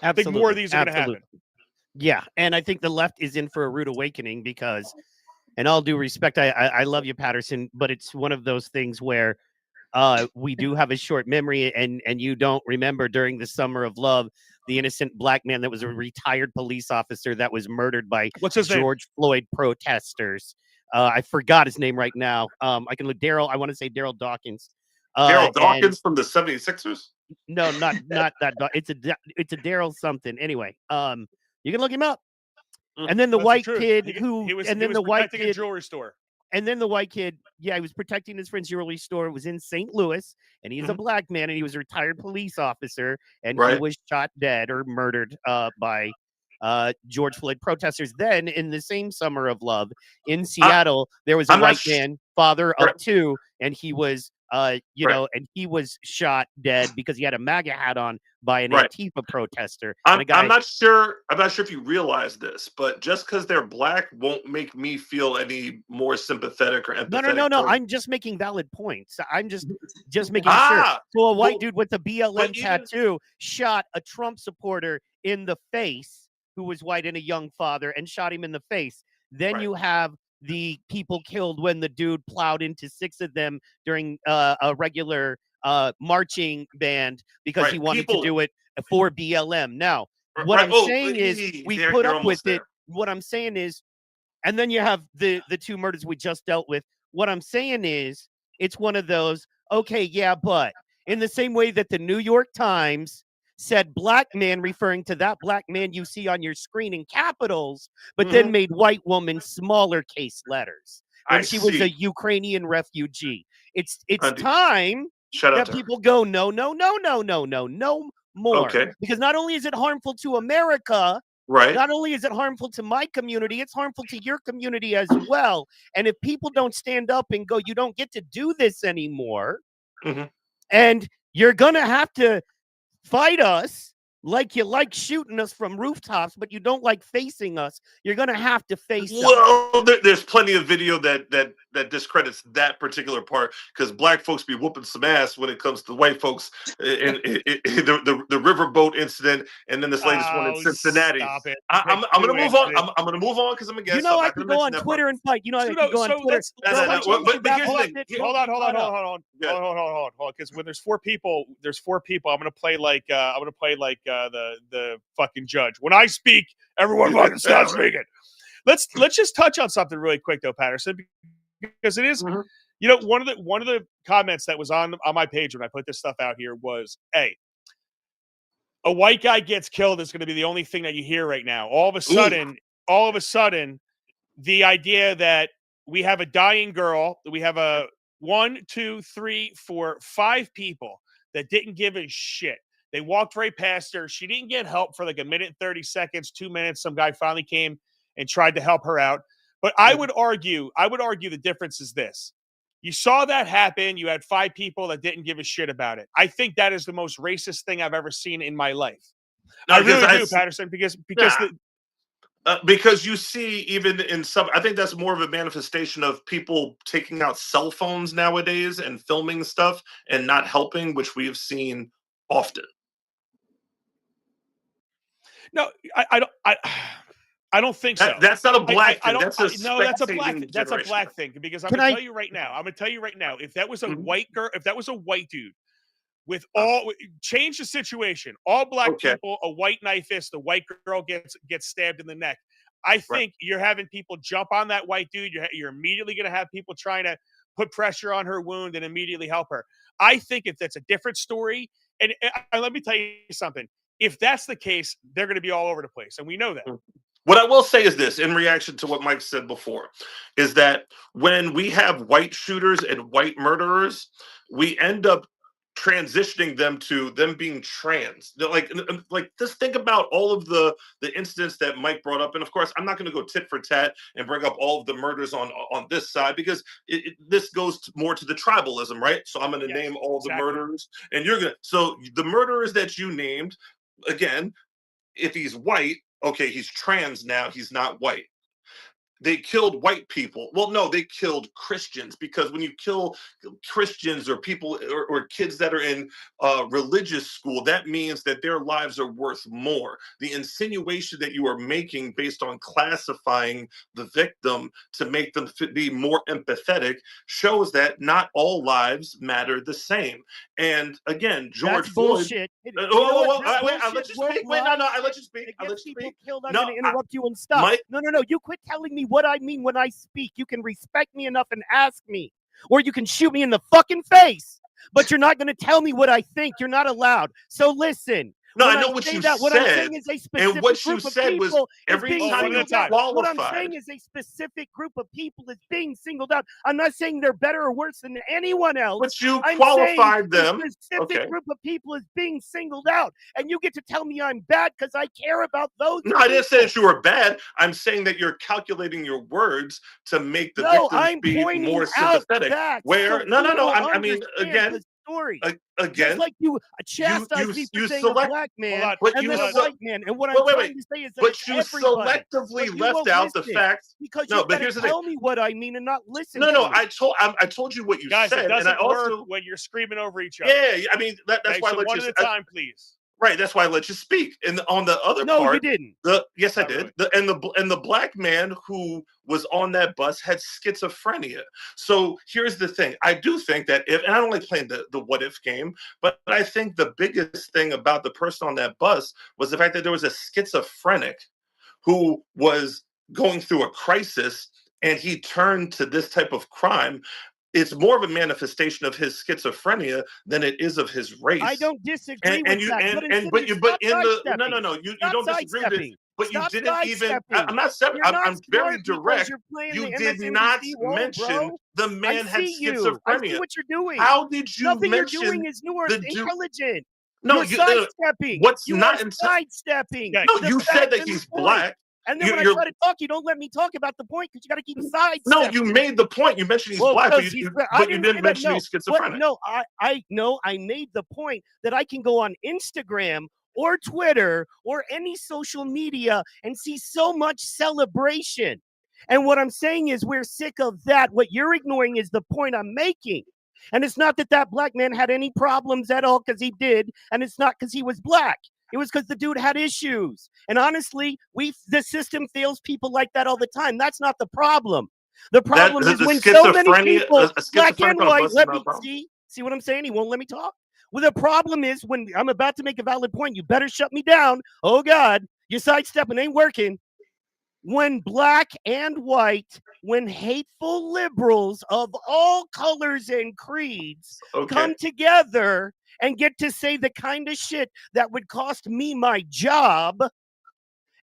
Absolutely. I think more of these are going to happen. Yeah, and I think the left is in for a rude awakening because, and all due respect, I love you, Patterson, but it's one of those things where we do have a short memory, and you don't remember during the summer of love the innocent black man that was a retired police officer that was murdered by George Floyd protesters. I forgot his name right now. I can look. I want to say Daryl Dawkins. Daryl Dawkins from the 76ers? No, not that. It's a Daryl something. Anyway, you can look him up. And then the white kid protecting a jewelry store. And then the white kid, he was protecting his friend's jewelry store. It was in St. Louis, and he's a black man, and he was a retired police officer, and he was shot dead or murdered by George Floyd protesters. Then, in the same summer of love in Seattle, there was a white man, father of two, and he was, and he was shot dead because he had a MAGA hat on by an Antifa protester. I'm not sure if you realize this, but just because they're black won't make me feel any more sympathetic or empathetic. No. I'm just making valid points. I'm just making sure. So a white dude with a BLM tattoo shot a Trump supporter in the face who was white and a young father and shot him in the face. Then you have the people killed when the dude plowed into 6 of them during a regular marching band because he wanted to do it for BLM. Now, what I'm saying is we put up with it. What I'm saying is, and then you have the 2 murders we just dealt with. What I'm saying is it's one of those, okay, yeah, but in the same way that the New York Times said black man, referring to that black man you see on your screen in capitals, but then made white woman smaller case letters when she was a Ukrainian refugee. It's time that people go, no more. Okay. Because not only is it harmful to America, Right. not only is it harmful to my community, it's harmful to your community as well. And if people don't stand up and go, you don't get to do this anymore, and you're going to have to fight us like you like shooting us from rooftops, but you don't like facing us, you're going to have to face us. Well, there's plenty of video that discredits that particular part, because black folks be whooping some ass when it comes to white folks in the riverboat incident, and then this latest one in Cincinnati. Stop it. I'm going to move on. I'm going to move on because I'm a guest. You know, I can go on Twitter and fight. You know, I can go on Twitter. Hold on. Because when there's four people. I'm going to play like the fucking judge. When I speak, everyone fucking stops speaking. Let's just touch on something really quick though, Patterson, because it is, you know, one of the comments that was on my page when I put this stuff out here was, hey, a white guy gets killed is going to be the only thing that you hear right now. All of a sudden, the idea that we have a dying girl, we have a 1, 2, 3, 4, 5 people that didn't give a shit. They walked right past her. She didn't get help for like a minute, 30 seconds, 2 minutes. Some guy finally came and tried to help her out. But I would argue the difference is this. You saw that happen. You had 5 people that didn't give a shit about it. I think that is the most racist thing I've ever seen in my life. I really do, Patterson, because you see, even in some, I think that's more of a manifestation of people taking out cell phones nowadays and filming stuff and not helping, which we have seen often. No, I don't think so. That's not a black thing. That's a black thing. That's a black thing. Because I'm going to tell you right now, if that was a white girl, if that was a white dude with change the situation, all black people, a white knifist, the white girl gets stabbed in the neck. I think you're having people jump on that white dude. You're immediately going to have people trying to put pressure on her wound and immediately help her. I think if that's a different story, and let me tell you something. If that's the case, they're going to be all over the place, and we know that. What I will say is this, in reaction to what Mike said before, is that when we have white shooters and white murderers, we end up transitioning them to them being trans. Like just think about all of the incidents that Mike brought up. And of course, I'm not going to go tit for tat and bring up all of the murders on this side, because this goes more to the tribalism, right? So I'm going to name all the murderers, and you're going to. So the murderers that you named, again, if he's white, okay, he's trans now, he's not white. They killed white people. Well, no, they killed Christians, because when you kill Christians or people or kids that are in religious school, that means that their lives are worth more. The insinuation that you are making based on classifying the victim to make them be more empathetic shows that not all lives matter the same. And again, George Floyd. Bullshit. I'll let you speak. I let you speak. I'm going to interrupt you and stop. Mike, no. You quit telling me what I mean when I speak. You can respect me enough and ask me, or you can shoot me in the fucking face, but you're not going to tell me what I think. You're not allowed. So listen. No, I know what you said. What I'm saying is a specific and what you said was every time you qualified. What I'm saying is a specific group of people is being singled out. I'm not saying they're better or worse than anyone else. But you qualified them. A specific group of people is being singled out, and you get to tell me I'm bad because I care about those. No, I didn't say that you were bad. I'm saying that you're calculating your words to make the victims be more sympathetic. Where I mean, again. Story. Again, just like you chastise me for saying a black man and then a white man. And what I'm trying to say is that but you selectively left out the facts. Because you gotta tell me what I mean and not listen. No, I told you what you said. It doesn't and I also work when you're screaming over each other. Yeah, I mean that's why I let one you. At a time, please. Right, that's why I let you speak. And on the other part, no, you didn't. Yes, I did. The black man who was on that bus had schizophrenia. So here's the thing: I do think that and I don't like playing the what if game, but I think the biggest thing about the person on that bus was the fact that there was a schizophrenic who was going through a crisis, and he turned to this type of crime. it's more of a manifestation of his schizophrenia than it is of his race. I don't disagree And with you that. but in the no, you Stop don't disagree with it. sidestepping. But you Stop didn't even. sidestepping. I'm not. You're not I'm very smart because direct. you're playing You the did not MSNBC role, mention bro. the I man had see you. I see schizophrenia. what you're doing. How did you Nothing you're mention doing is new or the dude? intelligent. No, You're sidestepping. what's You not are in sidestepping. No, the you fact said that and the he's point. black. And then when I You're try to talk, you don't let me talk about the point because you got to keep sidestepping. no. You made the point. You mentioned he's black, but you didn't mention he's schizophrenic. No, I made the point that I can go on Instagram or Twitter or any social media and see so much celebration. And what I'm saying is we're sick of that. What you're ignoring is the point I'm making. And it's not that that black man had any problems at all, because he did. And it's not because he was black. It was because the dude had issues. And honestly, the system fails people like that all the time. That's not the problem. The problem is when so many people, black and white, let me see what I'm saying? He won't let me talk. Well, the problem is when I'm about to make a valid point, you better shut me down. Oh, God, your sidestepping ain't working. When black and white, when hateful liberals of all colors and creeds come together and get to say the kind of shit that would cost me my job,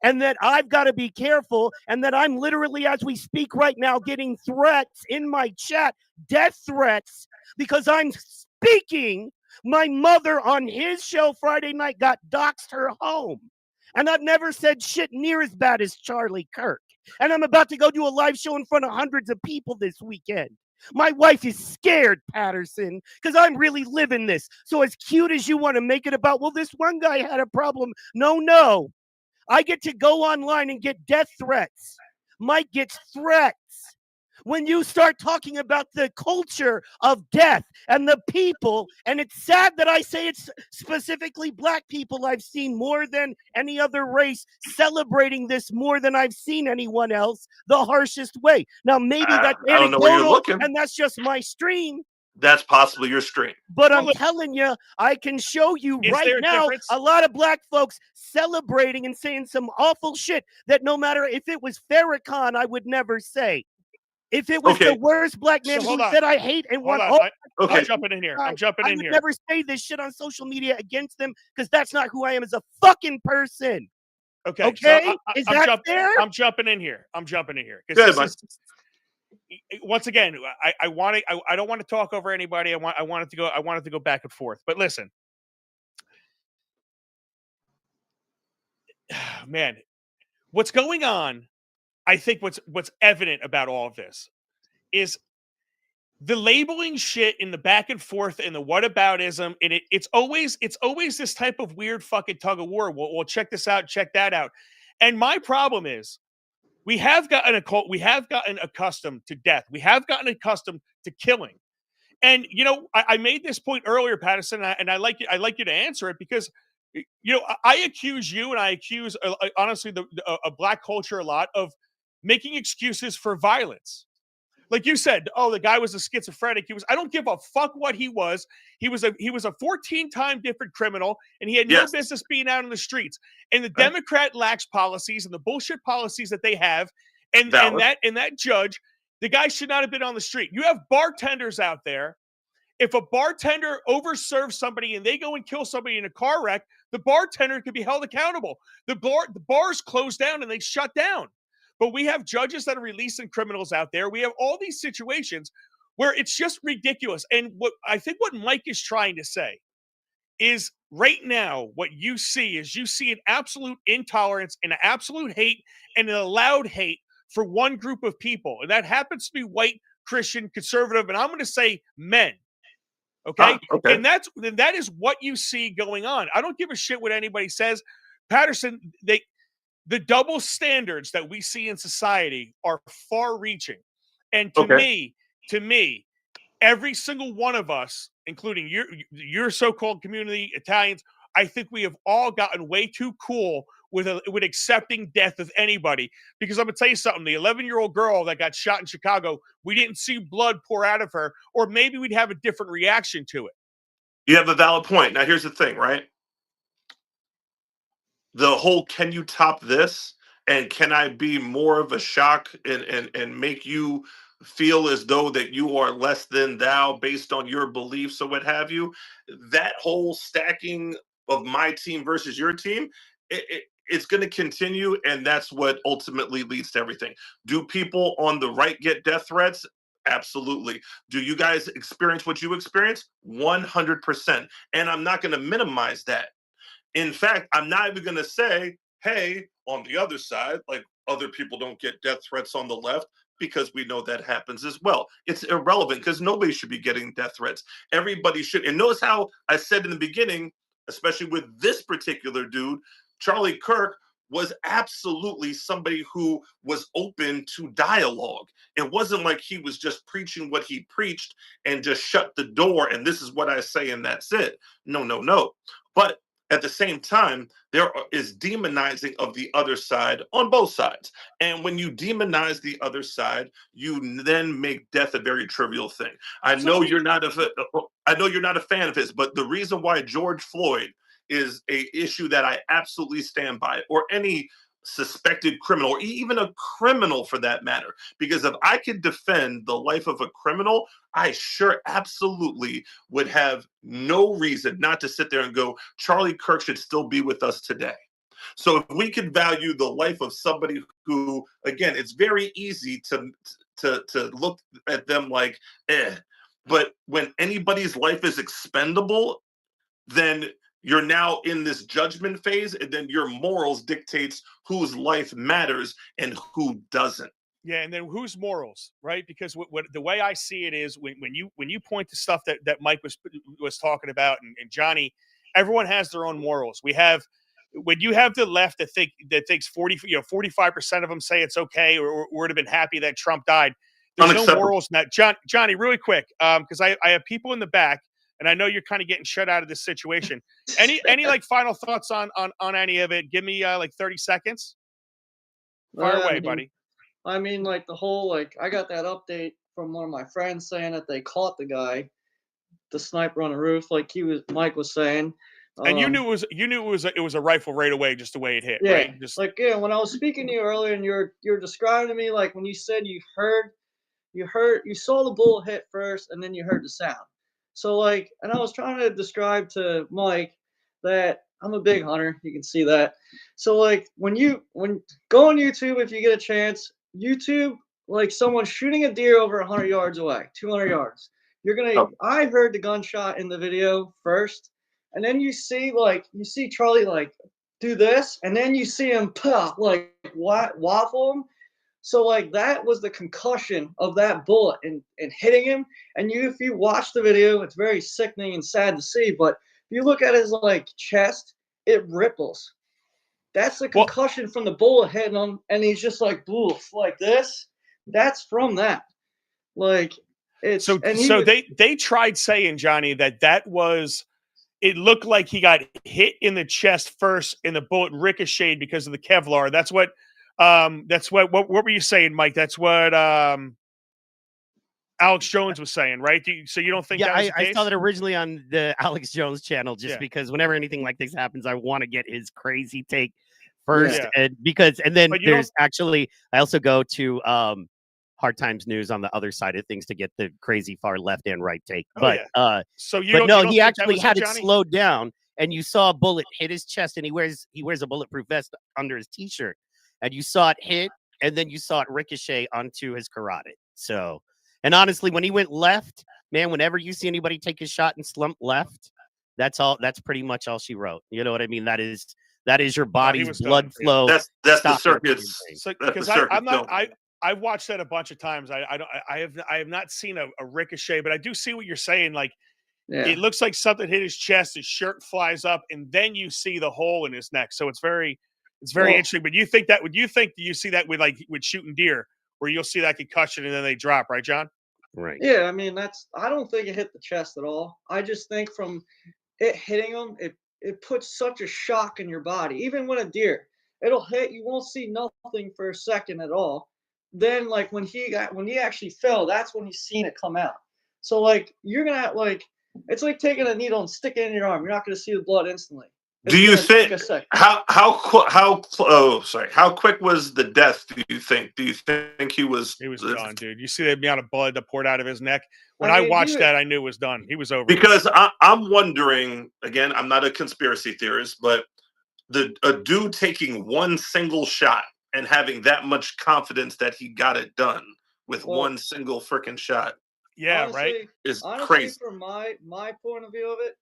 and that I've got to be careful, and that I'm literally, as we speak right now, getting threats in my chat, death threats, because I'm speaking. My mother on his show Friday night got doxed her home. And I've never said shit near as bad as Charlie Kirk. And I'm about to go do a live show in front of hundreds of people this weekend. My wife is scared, Patterson, because I'm really living this. So as cute as you want to make it about, well, this one guy had a problem. No. I get to go online and get death threats. Mike gets threats. When you start talking about the culture of death and the people, and it's sad that I say it's specifically black people, I've seen more than any other race celebrating this more than I've seen anyone else the harshest way. Now, maybe that's anecdotal, and that's just my stream. That's possibly your stream. But I'm telling you, I can show you right now a lot of black folks celebrating and saying some awful shit that no matter if it was Farrakhan, I would never say. If it was the worst black man who said I hate and want, I'm jumping in here. I would never say this shit on social media against them because that's not who I am as a fucking person. Okay. So is that fair? I'm jumping in here. Once again, I don't want to talk over anybody. I wanted to go back and forth. But listen, man, what's going on? I think what's evident about all of this is the labeling shit in the back and forth and the whataboutism, and it's always this type of weird fucking tug of war. Well, check this out, check that out. And my problem is we have gotten accustomed to death. We have gotten accustomed to killing. And I made this point earlier, Patterson, and I like you to answer it because I accuse you and I accuse honestly a black culture a lot of making excuses for violence. Like you said, the guy was a schizophrenic. I don't give a fuck what he was. He was a 14-time different criminal, and he had no business being out in the streets. And the Democrat lax policies and the bullshit policies that they have, and that judge, the guy should not have been on the street. You have bartenders out there. If a bartender overserves somebody and they go and kill somebody in a car wreck, the bartender could be held accountable. The bars closed down and they shut down. But we have judges that are releasing criminals out there. We have all these situations where it's just ridiculous. And what Mike is trying to say is right now, what you see an absolute intolerance and an absolute hate and an allowed hate for one group of people. And that happens to be white, Christian, conservative, and I'm going to say men. Okay? And that is what you see going on. I don't give a shit what anybody says. Patterson, the double standards that we see in society are far-reaching. And to me, every single one of us, including your so-called community, Italians, I think we have all gotten way too cool with accepting death of anybody. Because I'm going to tell you something, the 11-year-old girl that got shot in Chicago, we didn't see blood pour out of her, or maybe we'd have a different reaction to it. You have a valid point. Now, here's the thing, right? The whole can you top this, and can I be more of a shock and make you feel as though that you are less than thou based on your beliefs or what have you, that whole stacking of my team versus your team, it's going to continue, and that's what ultimately leads to everything. Do people on the right get death threats? Absolutely. Do you guys experience what you experience? 100%. And I'm not going to minimize that. In fact, I'm not even going to say, hey, on the other side, like other people don't get death threats on the left, because we know that happens as well. It's irrelevant because nobody should be getting death threats. Everybody should. And notice how I said in the beginning, especially with this particular dude, Charlie Kirk was absolutely somebody who was open to dialogue. It wasn't like he was just preaching what he preached and just shut the door and this is what I say and that's it. No, no, no. But at the same time, there is demonizing of the other side on both sides. And when you demonize the other side, you then make death a very trivial thing. I know you're not a fan of his, but the reason why George Floyd is a issue that I absolutely stand by, or any suspected criminal, or even a criminal for that matter. Because if I could defend the life of a criminal, I sure absolutely would have no reason not to sit there and go, Charlie Kirk should still be with us today. So if we could value the life of somebody who, again, it's very easy to look at them like, but when anybody's life is expendable, then you're now in this judgment phase, and then your morals dictates whose life matters and who doesn't. Yeah, and then whose morals, right? Because what the way I see it is when you point to stuff that Mike was talking about and Johnny, everyone has their own morals. We have when you have the left that thinks 45% of them say it's okay or would have been happy that Trump died. There's no morals in that. Johnny, really quick, because I have people in the back. And I know you're kind of getting shut out of this situation. Any like final thoughts on any of it? Give me like 30 seconds. Fire away, buddy. I mean, like the whole I got that update from one of my friends saying that they caught the guy, the sniper on the roof, like Mike was saying. And you knew it was a rifle right away, just the way it hit. Yeah, right? Just when I was speaking to you earlier, and you're describing to me like when you said you saw the bullet hit first, and then you heard the sound. So and I was trying to describe to Mike that I'm a big hunter. You can see that. So when go on YouTube, if you get a chance, YouTube, someone shooting a deer over 100 yards away, 200 yards. I heard the gunshot in the video first, and then you see Charlie do this, and then you see him pop, waffle him. So that was the concussion of that bullet and hitting him. And if you watch the video, it's very sickening and sad to see. But if you look at his chest, it ripples. That's the concussion from the bullet hitting him, and he's just boof, like this. That's from that. They tried saying, Johnny, that was. It looked like he got hit in the chest first, and the bullet ricocheted because of the Kevlar. That's what. What were you saying, Mike? That's what Alex Jones was saying, right? So you don't think that was the case? I saw that originally on the Alex Jones channel because whenever anything like this happens, I want to get his crazy take first. And then there's actually, I also go to Hard Times News on the other side of things to get the crazy far left and right take. He actually had it slowed down, and you saw a bullet hit his chest, and he wears a bulletproof vest under his t-shirt. And you saw it hit, and then you saw it ricochet onto his carotid. So, and honestly, when he went left, man, whenever you see anybody take a shot and slump left, that's all. That's pretty much all she wrote. You know what I mean? That is your body's blood flow. That's the circuits. Because I've watched that a bunch of times. I have not seen a ricochet, but I do see what you're saying. It looks like something hit his chest. His shirt flies up, and then you see the hole in his neck. So it's very interesting. But do you see that with shooting deer, where you'll see that concussion and then they drop, right, John? Right. Yeah, I mean I don't think it hit the chest at all. I just think from it hitting him, it puts such a shock in your body. Even when a deer, it'll hit, you won't see nothing for a second at all. Then when he actually fell, that's when he's seen it come out. So you're gonna it's like taking a needle and sticking it in your arm. You're not gonna see the blood instantly. Do you think a second. how quick was the death? Do you think he was done, dude? You see the amount of blood that poured out of his neck. When I I mean, watched that, I knew it was done. He was over. Because I'm wondering again. I'm not a conspiracy theorist, but a dude taking one single shot and having that much confidence that he got it done with one single freaking shot. Yeah, honestly, right. Is honestly, crazy. From my point of view of it,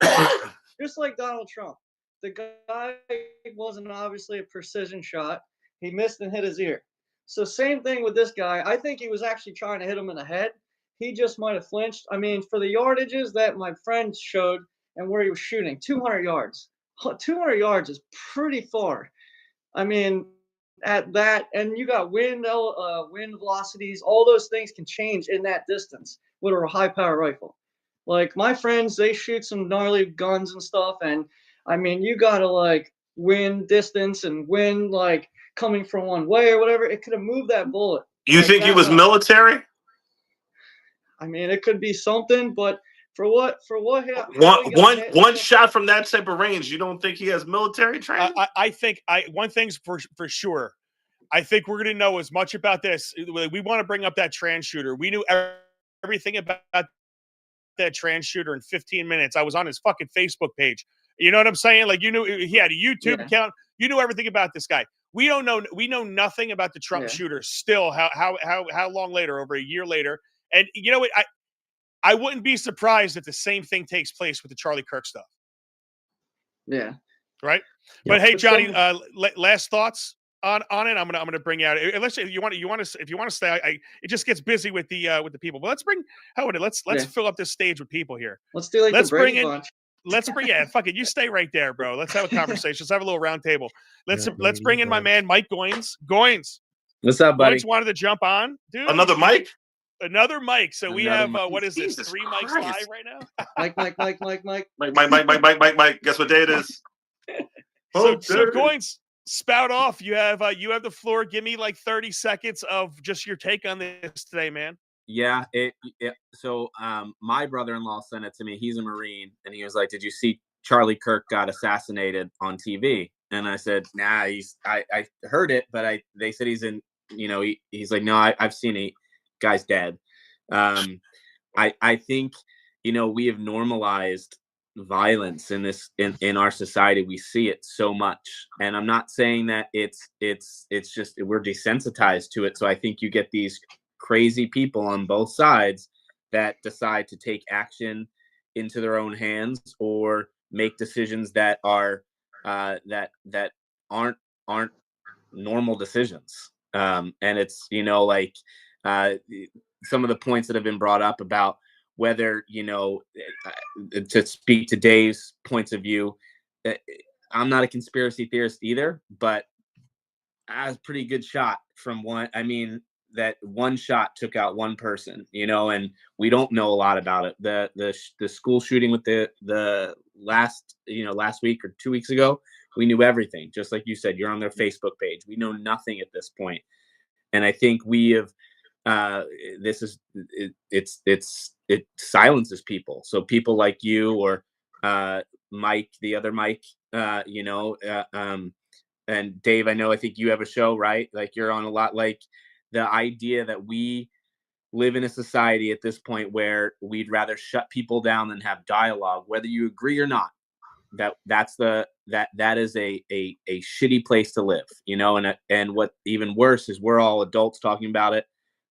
just like Donald Trump, the guy wasn't obviously a precision shot. He missed and hit his ear. So same thing with this guy. I think he was actually trying to hit him in the head. He just might have flinched. I mean, for the yardages that my friend showed and where he was shooting, 200 yards. 200 yards is pretty far. I mean, at that, and you got wind velocities, all those things can change in that distance with a high power rifle. Like my friends, they shoot some gnarly guns and stuff, and I mean, you gotta like wind distance and wind like coming from one way or whatever. It could have moved that bullet. You think he was military? I mean, it could be something, but for what one shot from that type of range, you don't think he has military training? I think one thing's for sure. I think we're going to know as much about this. We want to bring up that trans shooter. We knew everything about that trans shooter in 15 minutes. I was on his fucking Facebook page. You know what I'm saying? Like, you knew he had a YouTube account. You knew everything about this guy. We don't know. We know nothing about the Trump shooter still. How long later? Over a year later. And you know what? I wouldn't be surprised if the same thing takes place with the Charlie Kirk stuff. Yeah. Right. But hey, Johnny, last thoughts on it. I'm gonna bring you out. Unless if you want to stay, it just gets busy with the people. But let's fill up this stage with people here. Let's do like the Brady Bunch. Fuck it. You stay right there, bro. Let's have a conversation. Let's have a little round table. Let's bring in my man, Mike Goins. What's up, buddy? Goins wanted to jump on, dude. Another Mike. So we have what is this? Jesus 3 mics Christ. live right now. Mike. Guess what day it is? So Goins, spout off. You have the floor. Give me like 30 seconds of just your take on this today, man. Yeah. So my brother-in-law sent it to me. He's a Marine, and he was like, "Did you see Charlie Kirk got assassinated on TV?" And I said, "Nah, I heard it, but they said he's in. He's like, no, I've seen it. Guy's dead." I think we have normalized violence in our society. We see it so much, and I'm not saying that it's just we're desensitized to it. So I think you get these crazy people on both sides that decide to take action into their own hands or make decisions that are that aren't normal decisions. And it's some of the points that have been brought up about whether, to speak to Dave's points of view, I'm not a conspiracy theorist either, but I was a pretty good shot from one. I mean, that one shot took out one person, and we don't know a lot about it. The school shooting with the last week or 2 weeks ago, we knew everything. Just like you said, you're on their Facebook page. We know nothing at this point. And I think we have, it silences people. So people like you or Mike, the other Mike, and Dave, I think you have a show, right? Like you're on a lot. Like the idea that we live in a society at this point where we'd rather shut people down than have dialogue, whether you agree or not. That is a shitty place to live, and what even worse is we're all adults talking about it.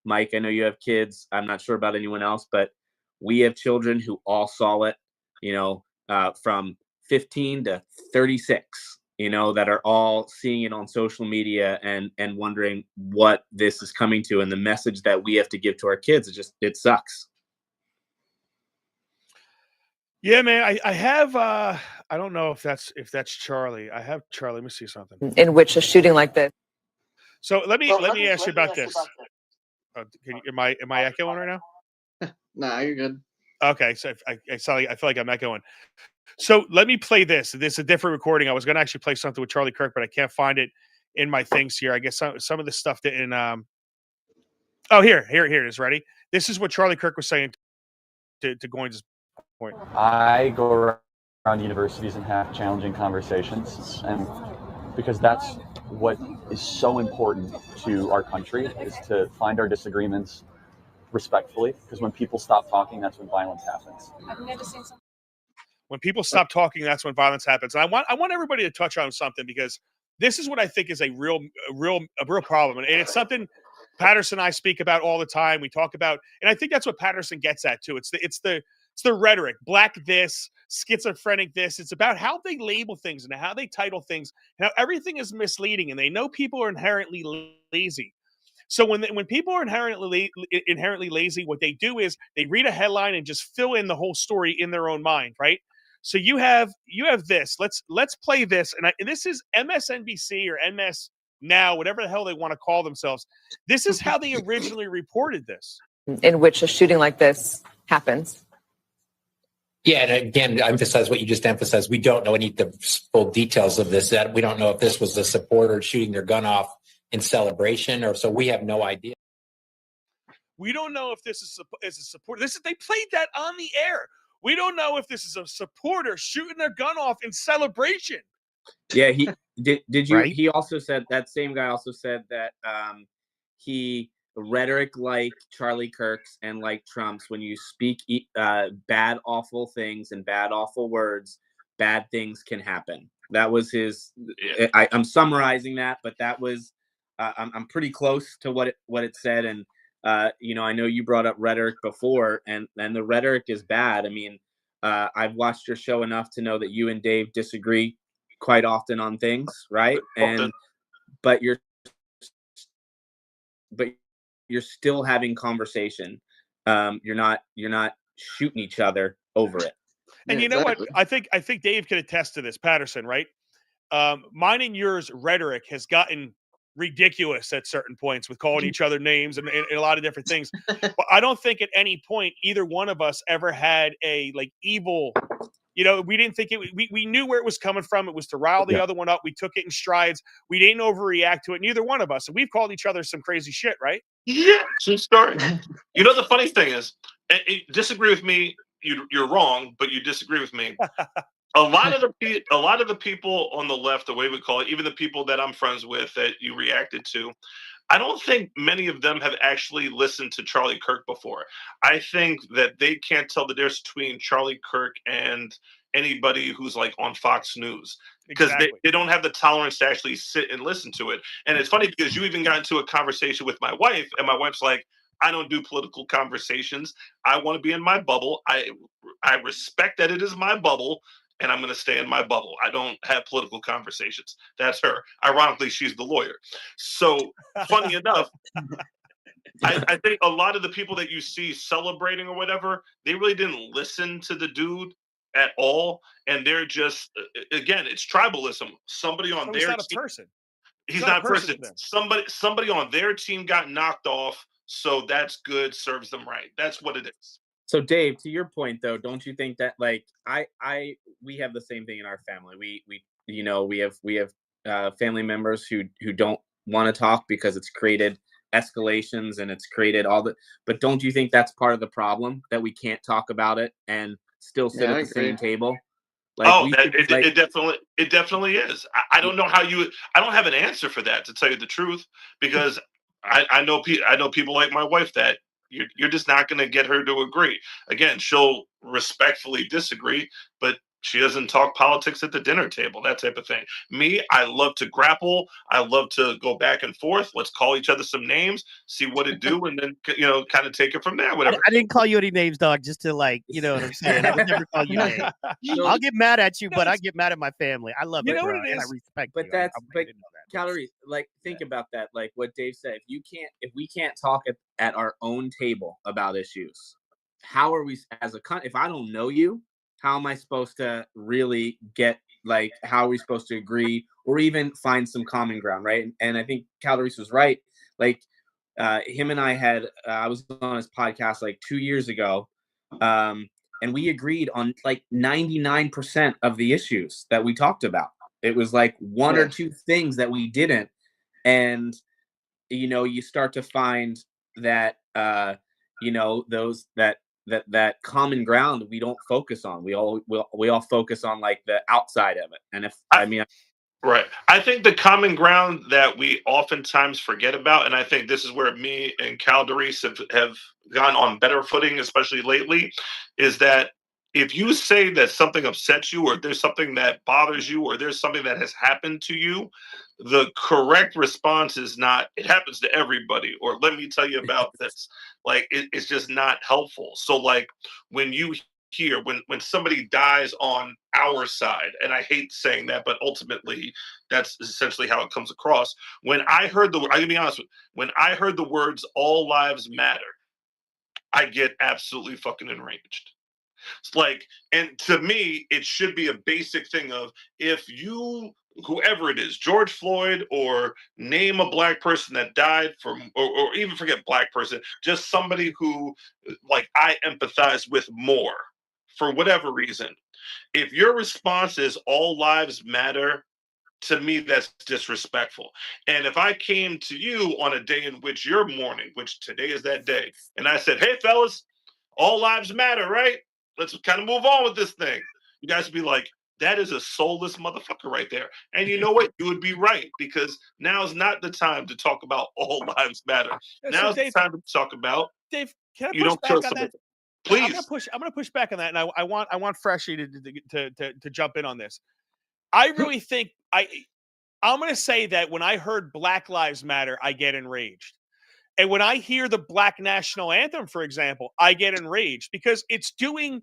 Mike, I know you have kids. I'm not sure about anyone else, but we have children who all saw it, from 15 to 36, that are all seeing it on social media and wondering what this is coming to. And the message that we have to give to our kids, it sucks. Yeah, man. I have, I don't know if that's Charlie. I have Charlie. Let me see something. In which a shooting like this. So let me ask you about this. Am I echoing right now? Nah, you're good. Okay, so I feel like I'm echoing. So let me play this. This is a different recording. I was going to actually play something with Charlie Kirk, but I can't find it in my things here. I guess some of the stuff didn't. Oh, here it is. Ready? This is what Charlie Kirk was saying to Goins' point. I go around universities and have challenging conversations, and because that's what is so important to our country, is to find our disagreements respectfully, because when people stop talking, that's when violence happens. When people stop talking, that's when violence happens. And I want everybody to touch on something, because this is what I think is a real problem, and it's something Patterson and I speak about all the time. We talk about, and I think that's what Patterson gets at too. It's the rhetoric, black this, schizophrenic this. It's about how they label things and how they title things, and how everything is misleading, and they know people are inherently lazy. So when people are inherently lazy, what they do is they read a headline and just fill in the whole story in their own mind, right? So you have this. Let's play this, and this is MSNBC or MS Now, whatever the hell they want to call themselves. This is how they originally reported this. In which a shooting like this happens. Yeah, and again, to emphasize what you just emphasized, we don't know any of the full details of this. That we don't know if this was a supporter shooting their gun off in celebration, or so we have no idea. We don't know if this is a supporter. They played that on the air. We don't know if this is a supporter shooting their gun off in celebration. Yeah, he did you? Right? He also said, that same guy also said that he rhetoric like Charlie Kirk's and like Trump's, when you speak bad, awful things and bad, awful words, bad things can happen. That was his. I'm summarizing that, but that was. I'm pretty close to what it said, and I know you brought up rhetoric before, and the rhetoric is bad. I mean, I've watched your show enough to know that you and Dave disagree quite often on things, right? But you're still having conversation. You're not shooting each other over it. And you know what? I think Dave could attest to this, Patterson, right? Mine and yours rhetoric has gotten ridiculous at certain points with calling each other names and a lot of different things. But I don't think at any point either one of us ever had a evil. We didn't think we knew where it was coming from. It was to rile the other one up. We took it in strides. We didn't overreact to it. Neither one of us. And we've called each other some crazy shit, right? Yeah, true story. The funny thing is, disagree with me. You're wrong, but you disagree with me. A lot of the people on the left, the way we call it, even the people that I'm friends with that you reacted to, I don't think many of them have actually listened to Charlie Kirk before. I think that they can't tell the difference between Charlie Kirk and anybody who's on Fox News, because they don't have the tolerance to actually sit and listen to it. And it's funny because you even got into a conversation with my wife, and my wife's like, I don't do political conversations. I want to be in my bubble. I respect that it is my bubble, and I'm going to stay in my bubble. I don't have political conversations. That's her. Ironically, she's the lawyer. So funny enough, I think a lot of the people that you see celebrating or whatever, they really didn't listen to the dude at all. And they're just, again, it's tribalism. Somebody on their team. He's not a person. Somebody on their team got knocked off. So that's good. Serves them right. That's what it is. So Dave, to your point though, don't you think that we have the same thing in our family? We have family members who don't want to talk because it's created escalations and it's created but don't you think that's part of the problem, that we can't talk about it and still sit at the same table? It definitely is. I don't know how I don't have an answer for that, to tell you the truth, because I know people like my wife that you're just not going to get her to agree. Again, she'll respectfully disagree, but she doesn't talk politics at the dinner table, that type of thing. Me, I love to grapple. I love to go back and forth. Let's call each other some names, see what it do, and then kind of take it from there. Whatever. I didn't call you any names, dog, just to what I'm saying. I would never call you names. I'll get mad at you, but I get mad at my family. I love it, bro, and I respect but you. But Calorie, think about that. Like what Dave said, if we can't talk at our own table about issues, how are we if I don't know you, how am I supposed to really get, how are we supposed to agree or even find some common ground, right? And I think Caltrop was right. Him and I was on his podcast 2 years ago, and we agreed on 99% of the issues that we talked about. It was one or two things that we didn't. And, you start to find that, those that that common ground we don't focus on. We all focus on like the outside of it. And if Right. I think the common ground that we oftentimes forget about, and I think this is where me and Cal Doris have gone on better footing, especially lately, is that if you say that something upsets you, or there's something that bothers you, or there's something that has happened to you, the correct response is not, it happens to everybody, or let me tell you about this. Like, it's just not helpful. So, like, when you hear when somebody dies on our side, and I hate saying that, but ultimately that's essentially how it comes across. When I heard I'm gonna be honest with you, when I heard the words "all lives matter," I get absolutely fucking enraged. It's like, and to me, it should be a basic thing of, if you, whoever it is, George Floyd, or name a black person that died from, or even forget black person, just somebody who, like, I empathize with more for whatever reason. If your response is "all lives matter," to me, that's disrespectful. And if I came to you on a day in which you're mourning, which today is that day, and I said, "Hey, fellas, all lives matter, right? Let's kind of move on with this thing," you guys would be like, "That is a soulless motherfucker right there." And you know what? You would be right, because now's not the time to talk about all lives matter. Now's the time to talk about, Dave, can I you push don't kill back on somebody. that? Please. I'm gonna push back on that, and I want Freshie to jump in on this. I really think I'm gonna say that when I heard Black Lives Matter, I get enraged. And when I hear the Black National Anthem, for example, I get enraged, because it's doing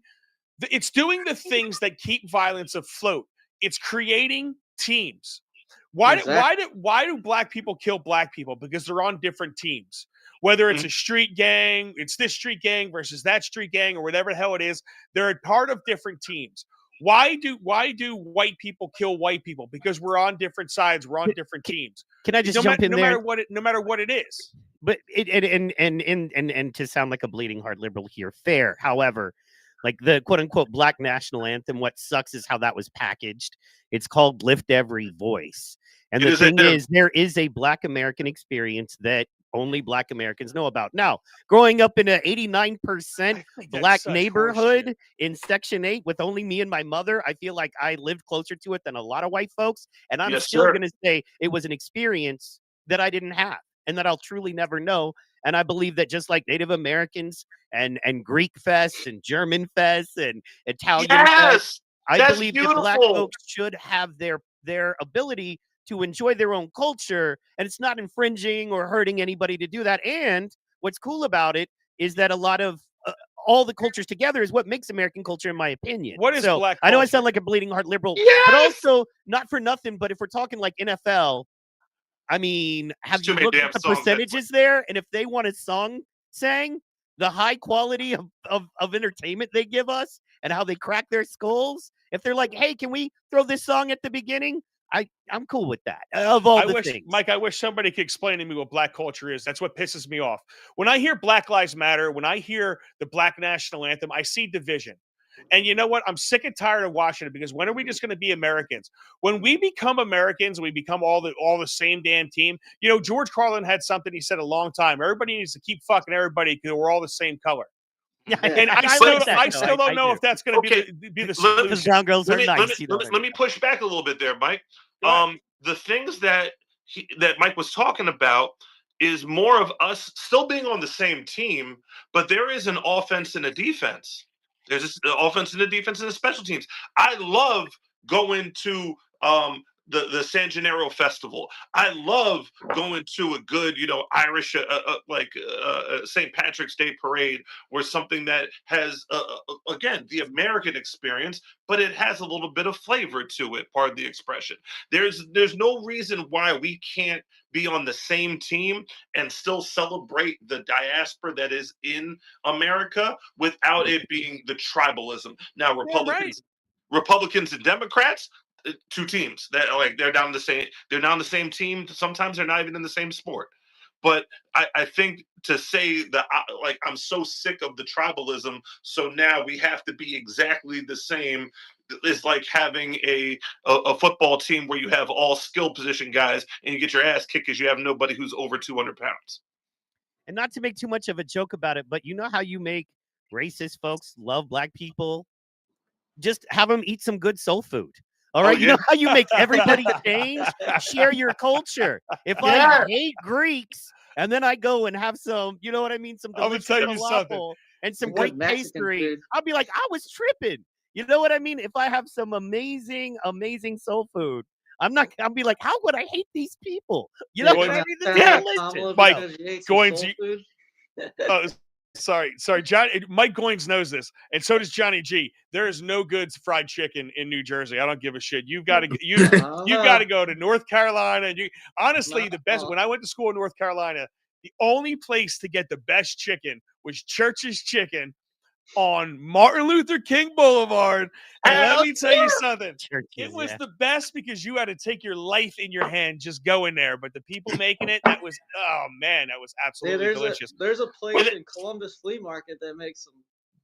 the things that keep violence afloat. It's creating teams. Why do black people kill black people? Because they're on different teams. Whether it's a street gang, it's this street gang versus that street gang, or whatever the hell it is, they're a part of different teams. Why do white people kill white people? Because we're on different sides, we're on different teams. Can I just jump in there? No matter what it is. But and to sound like a bleeding heart liberal here, fair. However, like the quote unquote Black National Anthem, what sucks is how that was packaged. It's called Lift Every Voice. And the thing is, there is a Black American experience that only Black Americans know about. Now, growing up in an 89% Black neighborhood in Section 8 with only me and my mother, I feel like I lived closer to it than a lot of white folks. And I'm still going to say it was an experience that I didn't have, and that I'll truly never know. And I believe that just like Native Americans and Greek Fest and German Fest and Italian Fest, I believe that Black folks should have their ability to enjoy their own culture, and it's not infringing or hurting anybody to do that. And what's cool about it is that a lot of all the cultures together is what makes American culture, in my opinion. What is Black culture? I know I sound like a bleeding heart liberal, but also not for nothing. But if we're talking like NFL, I mean, have you looked at the percentages there? And if they want a song sang, the high quality of entertainment they give us and how they crack their skulls, if they're like, "Hey, can we throw this song at the beginning?" I'm cool with that. Of all the things, Mike, I wish somebody could explain to me what Black culture is. That's what pisses me off. When I hear Black Lives Matter, when I hear the Black National Anthem, I see division. And you know what? I'm sick and tired of watching it, because when are we just going to be Americans? When we become Americans, we become all the same damn team. You know, George Carlin had something he said a long time. Everybody needs to keep fucking everybody because we're all the same color. Yeah, and I still don't know if that's going to be the solution. Because brown girls are nice. Let me push back a little bit there, Mike. The things that Mike was talking about is more of us still being on the same team, but there is an offense and a defense. There's an offense and a defense and the special teams. I love going to the San Gennaro Festival. I love going to a good, Irish, St. Patrick's Day parade, where something that has, again, the American experience, but it has a little bit of flavor to it, pardon the expression. There's no reason why we can't be on the same team and still celebrate the diaspora that is in America without it being the tribalism. Now, Republicans and Democrats, two teams that they're down the same team. Sometimes they're not even in the same sport. But I think to say that I'm so sick of the tribalism, so now we have to be exactly the same. It's like having a football team where you have all skill position guys and you get your ass kicked because you have nobody who's over 200 pounds. And not to make too much of a joke about it, but you know how you make racist folks love black people. Just have them eat some good soul food. All right. You know how you make everybody change? Share your culture. If I hate Greeks and then I go and have some, you know what I mean? Some delicious falafel and some great pastry, I'll be like, I was tripping. You know what I mean? If I have some amazing, amazing soul food, I'll be like, how would I hate these people? You know what I mean? This is delicious. Mike, Goins, sorry, Mike Goins knows this, and so does Johnny G. There is no good fried chicken in New Jersey. I don't give a shit. You've got to you've got to go to North Carolina. And honestly, the best when I went to school in North Carolina, the only place to get the best chicken was Church's Chicken on Martin Luther King Boulevard. And let me tell you something. It was the best because you had to take your life in your hand just going there. But the people making it, that was absolutely delicious. There's a place in Columbus Flea Market that makes some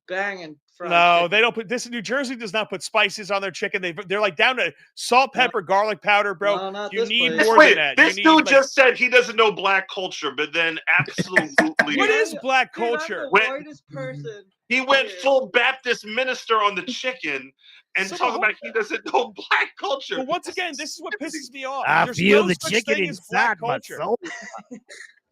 banging fried chicken. They don't put this. New Jersey does not put spices on their chicken. They're like down to salt, pepper, garlic powder, bro. No, you need more than that. This dude just said he doesn't know black culture, but then absolutely. What is black culture? I'm the whitest person. He went full Baptist minister on the chicken and talking about he doesn't know black culture. But once again, this is what pisses me off. I feel the chicken inside my soul.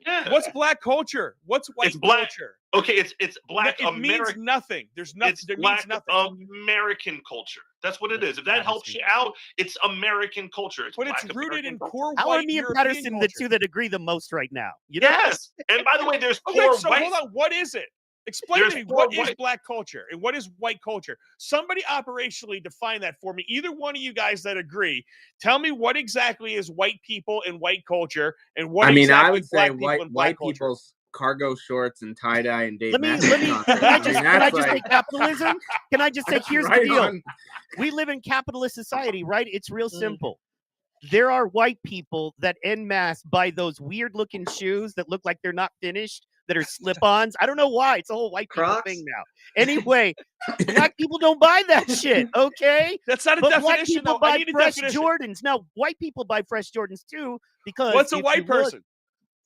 Yeah. What's black culture? What's white culture? Okay, it's black American. It means nothing. There's nothing. It's black American culture. That's what it is. If that helps you out, it's American culture. But it's rooted in poor white. How are me and Patterson culture? The two that agree the most right now? You know? Yes. And by the way, there's poor white. Hold on. What is it? Explain to me what is black culture and what is white culture. Somebody operationally define that for me. Either one of you guys that agree, tell me what exactly is white people and white culture, and what. I would say white people's cargo shorts and tie dye and Dave Matthews. Can I just say capitalism? Can I just say here's the deal? We live in capitalist society, right? It's real simple. There are white people that en masse buy those weird looking shoes that look like they're not finished, that are slip-ons. I don't know why. It's a whole white people thing now. Anyway, black people don't buy that shit, okay? That's not a but definition, black people though. buy fresh Jordans. Now, white people buy fresh Jordans, too, because... What's a white person?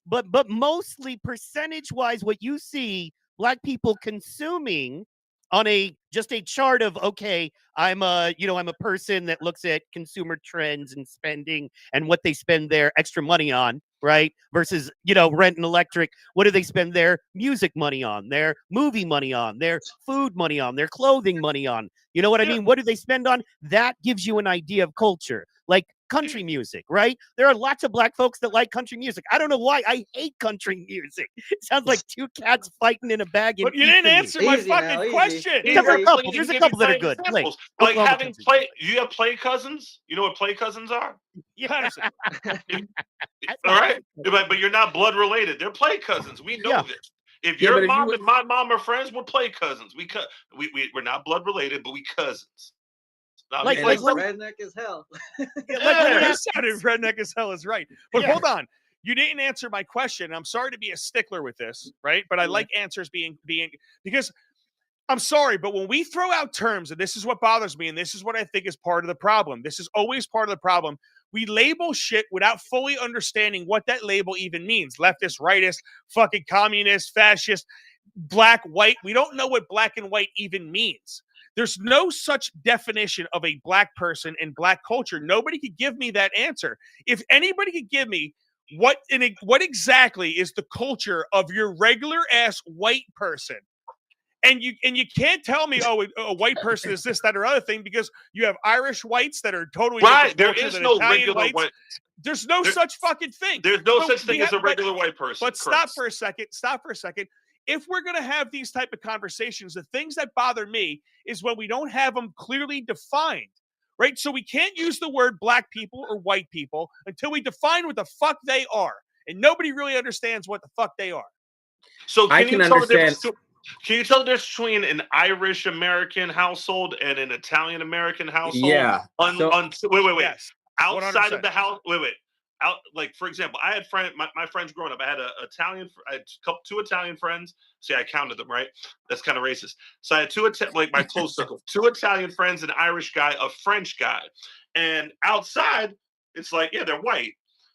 But mostly, percentage-wise, what you see black people consuming on just a chart of, okay, I'm a person that looks at consumer trends and spending and what they spend their extra money on, right? Versus, rent and electric. What do they spend their music money on, their movie money on, their food money on, their clothing money on? You know what I mean? What do they spend on? That gives you an idea of culture. Like country music, right? There are lots of black folks that like country music. I don't know why. I hate country music. It sounds like two cats fighting in a bag. But you didn't answer my fucking question. There's a couple that are good. Like having play. You have play cousins. You know what play cousins are? Yeah. All right, but you're not blood related. They're play cousins. We know this. If your mom and my mom are friends, we're play cousins. We're not blood related, but we cousins. Like redneck as hell. You sounded redneck as hell is right. But hold on. You didn't answer my question. I'm sorry to be a stickler with this, right? But I like answers being because I'm sorry, but when we throw out terms, and this is what bothers me, and this is what I think is part of the problem. This is always part of the problem. We label shit without fully understanding what that label even means. Leftist, rightist, fucking communist, fascist, black, white. We don't know what black and white even means. There's no such definition of a black person in black culture. Nobody could give me that answer. If anybody could give me what exactly is the culture of your regular ass white person, and you can't tell me, a white person is this, that, or other thing, because you have Irish whites that are totally right. There is no regular white. There's no such fucking thing. There's no such thing as a regular white person. But stop for a second. If we're going to have these type of conversations, the things that bother me is when we don't have them clearly defined, right? So we can't use the word black people or white people until we define what the fuck they are. And nobody really understands what the fuck they are. So can you tell the difference between an Irish American household and an Italian American household? Yeah. Wait. Yes. Outside 100%. of the house, out, like, for example, I had my friends growing up. I had two Italian friends. See, I counted them, right? That's kind of racist. So I had my close circle, two Italian friends, an Irish guy, a French guy. And outside, it's like, yeah, they're white.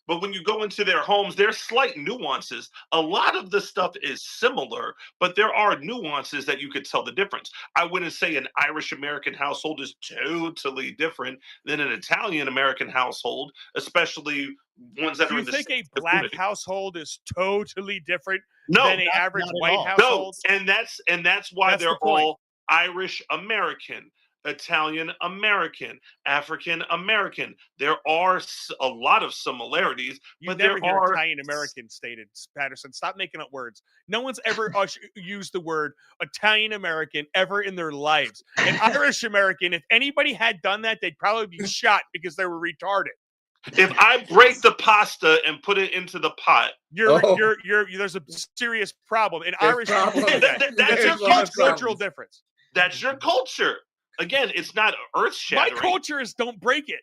But when you go into their homes, there's slight nuances. A lot of the stuff is similar, but there are nuances that you could tell the difference. I wouldn't say an Irish American household is totally different than an Italian American household, especially ones that Do are you in the think same a black community. household is totally different No, than an average not at white all. household? no, and that's why That's the they're point. all Irish American, Italian American, African American. There are a lot of similarities, You but never there hear are Italian American stated, Patterson. Stop making up words. No one's ever used the word Italian American ever in their lives. An Irish American, if anybody had done that, they'd probably be shot because they were retarded. If I break the pasta and put it into the pot, You're Oh. there's a serious problem. In There's Irish, problems. that's There's your a lot of cultural problems. difference. that's your culture. Again, it's not earth My shattering. culture is don't break it.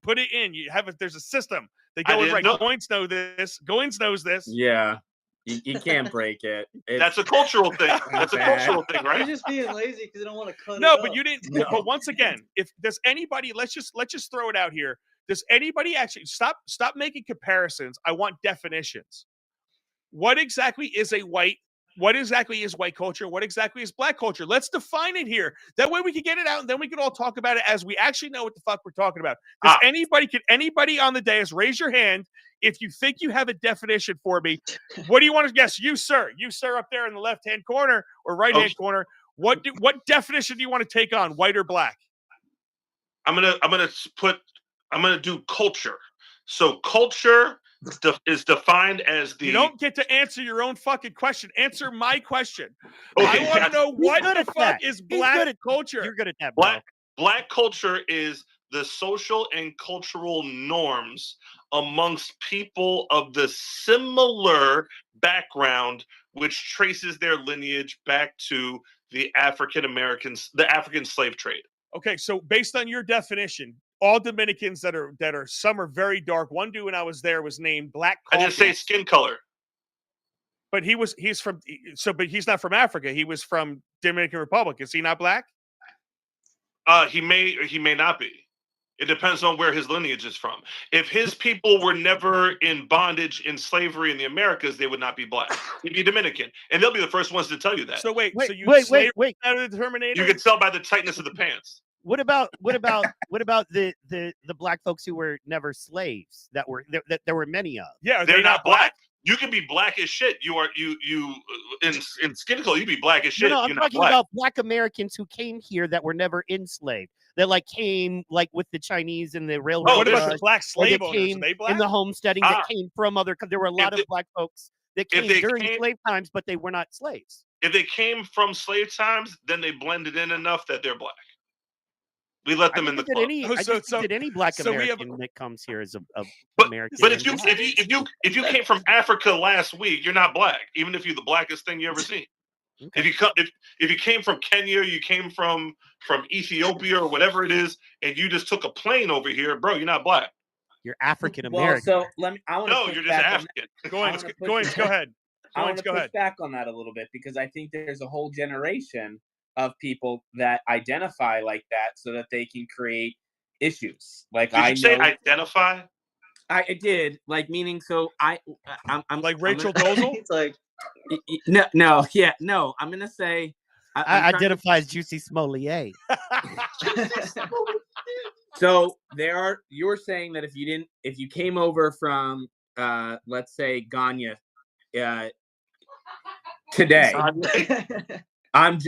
Put it in. You have there's a system. They I go in didn't right. know- Goins know this. Goins knows this. Yeah. You can't break it. That's a cultural thing. That's a bad. cultural thing, You're right? just being lazy because they don't want to cut No, it but up. you didn't. No. But once again, if there's anybody, let's just throw it out here. Does anybody actually stop making comparisons? I want definitions. What exactly is white culture? What exactly is black culture? Let's define it here. That way we can get it out, and then we can all talk about it as we actually know what the fuck we're talking about. Does anybody on the dais raise your hand if you think you have a definition for me? What do you want to guess? You sir up there in the left-hand corner or right-hand corner. What definition do you want to take on, white or black? I'm gonna do culture. So culture is defined as the. You don't get to answer your own fucking question. Answer my question. Okay, I want to know what good the at fuck that. is He's black good at- culture. You're good at that, bro. Black culture is the social and cultural norms amongst people of the similar background, which traces their lineage back to the African slave trade. Okay, so based on your definition, all Dominicans that are some are very dark. One dude when I was there was named Black I Coffee. just say skin color. But but he's not from Africa. He was from Dominican Republic. Is he not black? He may or he may not be. It depends on where his lineage is from. If his people were never in bondage in slavery in the Americas, they would not be black. They'd be Dominican, and they'll be the first ones to tell you that. So wait. So you wait. out of the Terminator? You can tell by the tightness of the pants. What about the black folks who were never slaves that there were many of? Yeah, are They're they not black. You can be black as shit. You in skin color. You be black as shit. No, I'm You're not talking black. about black Americans who came here that were never enslaved. That came with the Chinese and the railroad. What about the black or slave that owners? came Are they black? in the homesteading that came from other. There were a lot of black folks that came during slave times, but they were not slaves. If they came from slave times, then they blended in enough that they're black. We let them in the club. Any black so we have- American that comes here is a But American. if you came from Africa last week, you're not black, even if you're the blackest thing you ever seen. Okay. If you came from Kenya, you came from Ethiopia or whatever it is, and you just took a plane over here, bro, you're not black. You're African American. Well, so I want to. No, you're just African. Go ahead. I want to Go push ahead. back on that a little bit because I think there's a whole generation of people that identify like that so that they can create issues. Like Did you say identify? I did, like meaning so I'm like Rachel Dolezal. It's like no. I'm gonna say I identify as Juicy Smollett. So you were saying that if you came over from let's say Ghana today, I'm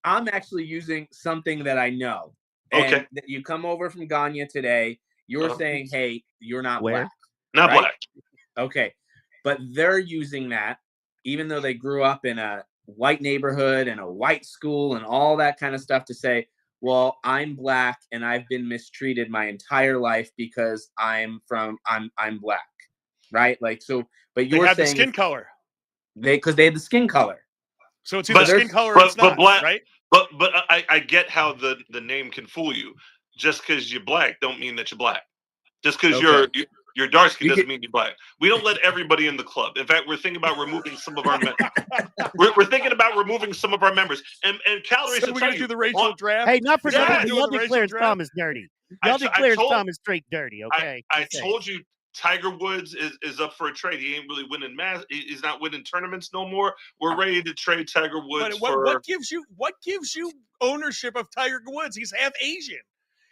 actually using something that I know. Okay. And that you come over from Ghana today, you're saying, hey, you're not black. Not right? black. Okay. But they're using that, even though they grew up in a white neighborhood and a white school and all that kind of stuff, to say, well, I'm black and I've been mistreated my entire life because I'm black. Right? Like so, but you're saying the skin color. Because they had the skin color. So it's either skin color or it's not, black, right? But I get how the name can fool you. Just because you're black don't mean that you're black. Just because you're dark skin doesn't mean you're black. We don't let everybody in the club. In fact, we're thinking about removing some of our members. we're thinking about removing some of our members. And Calories. So we're gonna do the racial draft. Hey, not for Yeah, nothing. Y'all declared Tom is dirty. Y'all declared Tom is straight dirty. Okay. I told you Tiger Woods is up for a trade. He ain't really winning he's not winning tournaments no more. We're ready to trade Tiger Woods But what gives you ownership of Tiger Woods? He's half Asian.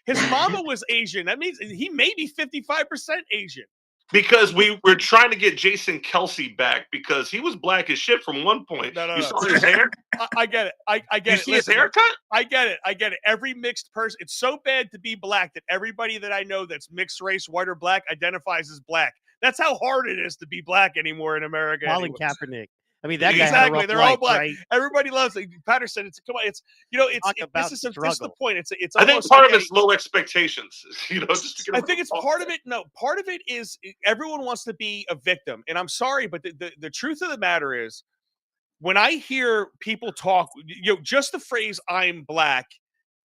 His mama was Asian. That means he may be 55% Asian. Because we're trying to get Jason Kelce back because he was black as shit from one point. No. You saw his hair? I get it. I get you it. see his haircut? I get it. Every mixed person, it's so bad to be black that everybody that I know that's mixed race, white or black, identifies as black. That's how hard it is to be black anymore in America. Colin Kaepernick. I mean, that guy exactly. had a rough They're life, all black. right? Everybody loves it. Patterson. This is the point. It's. I think part of it's low expectations. Just to get I think it's part of it. No, part of it is everyone wants to be a victim, and I'm sorry, but the truth of the matter is, when I hear people talk, just the phrase "I'm black,"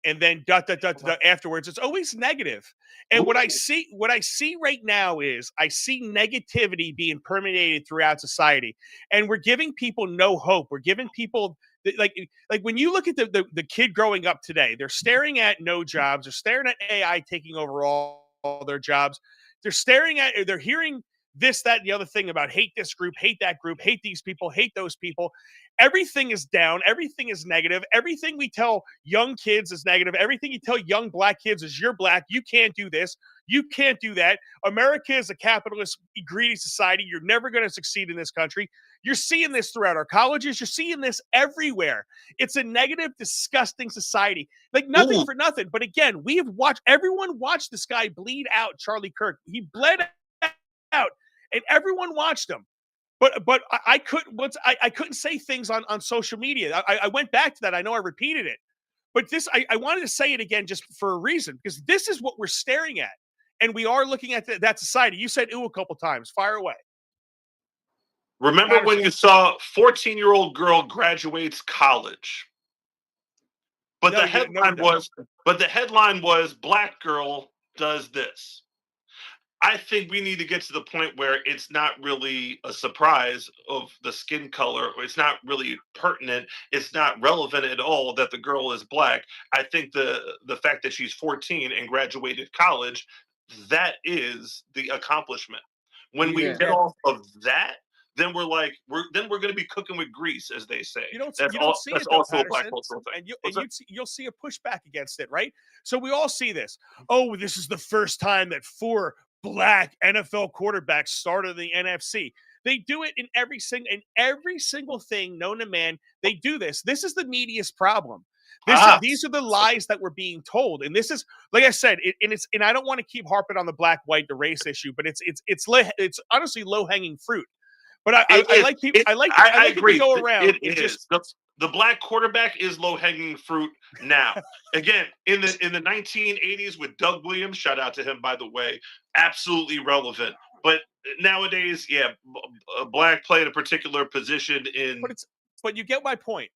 and then ... afterwards, it's always negative. And what I see right now is I see negativity being permeated throughout society, and we're giving people no hope. We're giving people like when you look at the kid growing up today, they're staring at no jobs. They're staring at AI taking over all their jobs. They're hearing this, that, and the other thing about hate this group, hate that group, hate these people, hate those people. Everything is down. Everything is negative. Everything we tell young kids is negative. Everything you tell young black kids is you're black. You can't do this. You can't do that. America is a capitalist, greedy society. You're never going to succeed in this country. You're seeing this throughout our colleges. You're seeing this everywhere. It's a negative, disgusting society. Like nothing for nothing. But again, everyone watched this guy bleed out, Charlie Kirk. He bled out, and everyone watched him. But I couldn't say things on social media. I went back to that. I know I repeated it, but I wanted to say it again just for a reason, because this is what we're staring at, and we are looking at that society. You said "ooh" a couple times. Fire away. Remember when you saw 14-year-old girl graduates college, but the headline was "Black girl does this." I think we need to get to the point where it's not really a surprise of the skin color. It's not really pertinent. It's not relevant at all that the girl is black. I think the fact that she's 14 and graduated college, that is the accomplishment. When we get off of that, then we're going to be cooking with grease, as they say. That's also a black cultural thing. And you'll see a pushback against it, right? So we all see this. Oh, this is the first time that 4 black NFL quarterbacks started in the NFC. They do it in every single thing known to man. They do this. This is the media's problem. These are the lies that we're being told, and this is, like I said, and I don't want to keep harping on the black, white, the race issue, but it's honestly low hanging fruit. But I like people. I agree. To go around. The black quarterback is low-hanging fruit now. Again, in the 1980s with Doug Williams, shout out to him, by the way, absolutely relevant. But nowadays, black played a particular position in. But you get my point.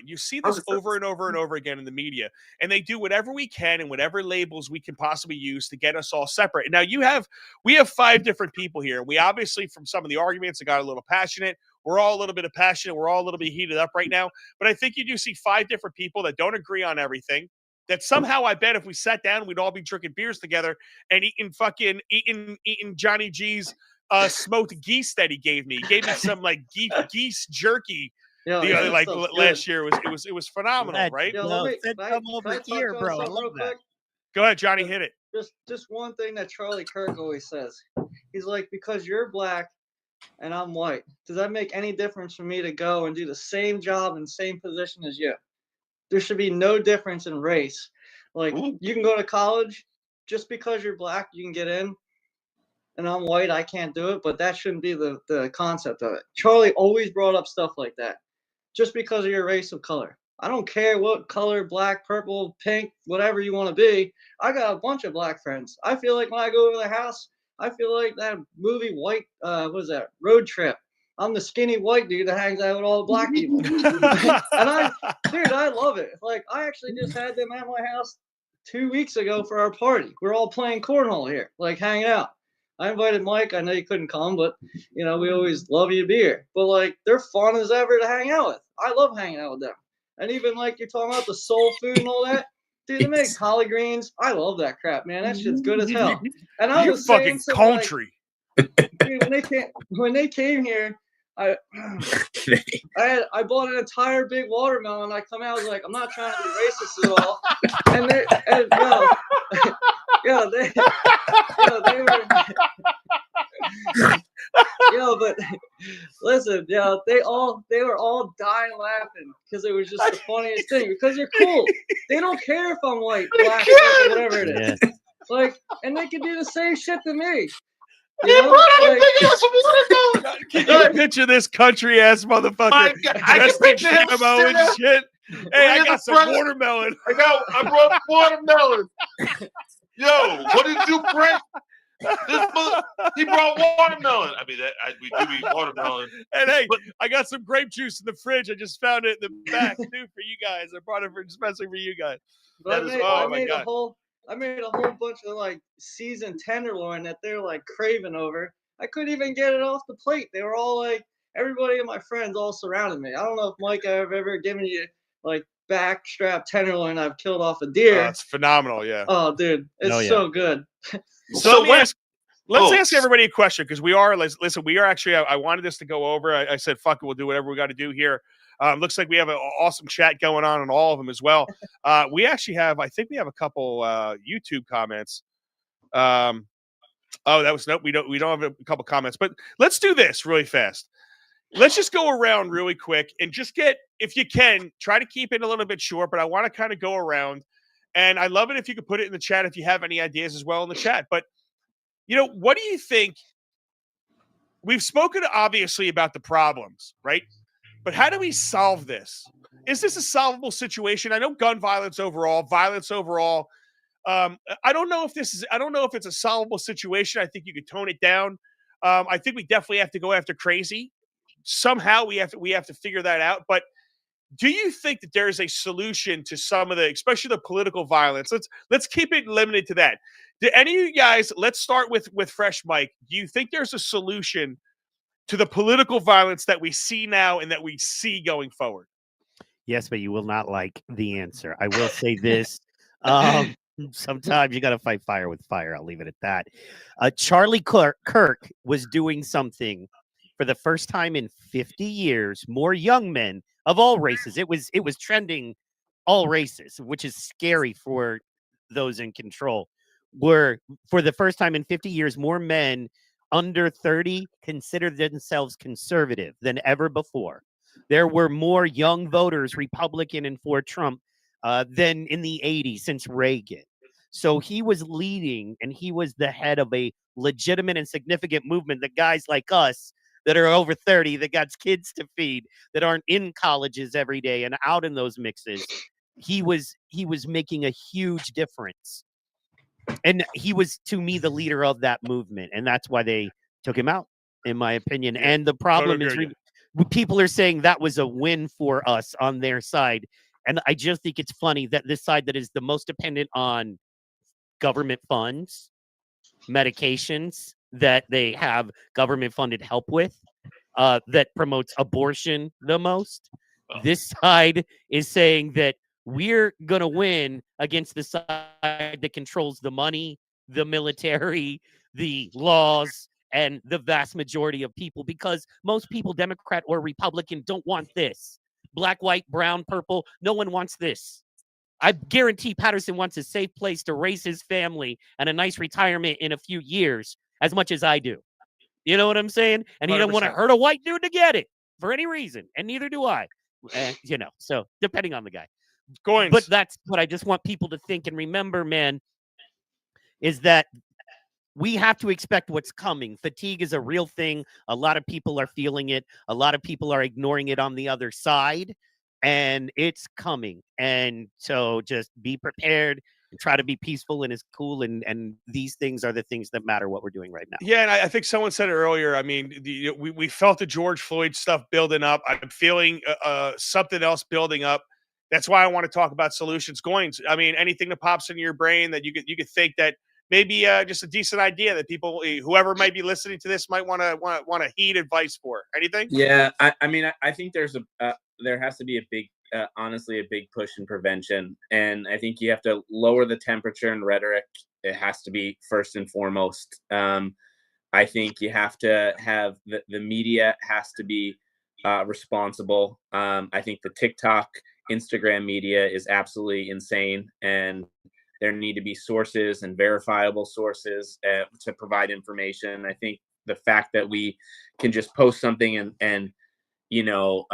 You see this over and over and over again in the media, and they do whatever we can and whatever labels we can possibly use to get us all separate. Now we have 5 different people here. We obviously, from some of the arguments, it got a little passionate. We're all a little bit passionate. We're all a little bit heated up right now. But I think you do see 5 different people that don't agree on everything. That somehow, I bet if we sat down, we'd all be drinking beers together and eating Johnny G's smoked geese that he gave me. He gave me some like geese jerky. Last year it was phenomenal, right? Come over here, bro. I love that. Go ahead, Johnny, hit it. Just one thing that Charlie Kirk always says. He's like, because you're black and I'm white, does that make any difference for me to go and do the same job and same position as you? There should be no difference in race. Like, you can go to college just because you're black, you can get in, and I'm white, I can't do it, but that shouldn't be the concept of it. Charlie always brought up stuff like that. Just because of your race of color. I don't care what color, black, purple, pink, whatever you want to be. I got a bunch of black friends. I feel like when I go over their house, I feel like that movie Road Trip. I'm the skinny white dude that hangs out with all the black people. And I love it. Like, I actually just had them at my house 2 weeks ago for our party. We're all playing cornhole here, like hanging out. I invited Mike. I know you couldn't come, but, we always love you to be here. But, like, they're fun as ever to hang out with. I love hanging out with them. And even, like, you're talking about the soul food and all that. Dude, they make collard greens. I love that crap, man. That shit's good as hell. And I was fucking country. Dude, when they came here, I bought an entire big watermelon. I come out, I was like, I'm not trying to be racist at all. And they were but listen, they were all dying laughing because it was just the funniest thing. Because they're cool. They don't care if I'm white, black, or whatever it is. Yeah. Like, and they can do the same shit to me. You know? Can you picture this country ass motherfucker? I can picture him and shit. Hey, I got some watermelon. I brought watermelon. Yo, what did you bring? He brought watermelon. I mean, we do eat watermelon. And hey, I got some grape juice in the fridge. I just found it in the back too for you guys. I brought it especially for you guys. I made a whole bunch of like seasoned tenderloin that they're like craving over. I couldn't even get it off the plate. They were all like, everybody and my friends all surrounded me. I don't know if Mike, I've ever given you like backstrap tenderloin I've killed off a deer. Oh, it's phenomenal, yeah. Oh, dude, it's so good. So let's ask everybody a question because we are actually. I wanted this to go over. I said, "Fuck it, we'll do whatever we got to do here." Looks like we have an awesome chat going on all of them as well. We actually have, I think we have a couple YouTube comments. We don't have a couple comments, but let's do this really fast. Let's just go around really quick and just if you can, try to keep it a little bit short, but I want to kind of go around. And I love it if you could put it in the chat if you have any ideas as well in the chat. But, what do you think? We've spoken, obviously, about the problems, right? But how do we solve this? Is this a solvable situation? I know violence overall. I don't know if it's a solvable situation. I think you could tone it down. I think we definitely have to go after crazy. Somehow we have to figure that out. But do you think that there is a solution to some of especially the political violence? Let's keep it limited to that. Do any of you guys? Let's start with Fresh Mike. Do you think there's a solution to the political violence that we see now and that we see going forward? Yes, but you will not like the answer. I will say this. Sometimes you got to fight fire with fire. I'll leave it at that. Charlie Kirk was doing something for the first time in 50 years. More young men of all races. It was trending all races, which is scary for those in control. Were for the first time in 50 years, more men under 30 considered themselves conservative than ever before. There were more young voters, Republican and for Trump, than in the 80s since Reagan. So he was leading and he was the head of a legitimate and significant movement that guys like us that are over 30, that got kids to feed, that aren't in colleges every day and out in those mixes. He was making a huge difference. And he was, to me, the leader of that movement. And that's why they took him out, in my opinion. And the problem is people are saying that was a win for us on their side. And I just think it's funny that this side that is the most dependent on government funds, medications that they have government funded help with, that promotes abortion the most. This side is saying that we're going to win against the side that controls the money, the military, the laws, and the vast majority of people, because most people, Democrat or Republican, don't want this. Black, white, brown, purple, no one wants this. I guarantee Patterson wants a safe place to raise his family and a nice retirement in a few years as much as I do. You know what I'm saying? And he 100%. Doesn't want to hurt a white dude to get it for any reason. And neither do I. So depending on the guy. But that's what I just want people to think and remember, man, is that we have to expect what's coming. Fatigue is a real thing. A lot of people are feeling it. A lot of people are ignoring it on the other side, and it's coming. And so just be prepared and try to be peaceful and as cool. And these things are the things that matter, what we're doing right now. Yeah, and I think someone said it earlier. I mean, we felt the George Floyd stuff building up. I'm feeling something else building up. That's why I want to talk about solutions. I mean, anything that pops into your brain that you could think that maybe just a decent idea that people, whoever might be listening to this, might want to heed advice for. Anything? Yeah, I mean, I think there has to be a big, honestly, a big push in prevention, and I think you have to lower the temperature and rhetoric. It has to be first and foremost. I think you have to have the media has to be responsible. I think the TikTok, Instagram media is absolutely insane, and there need to be sources and verifiable sources to provide information. I think the fact that we can just post something and you know,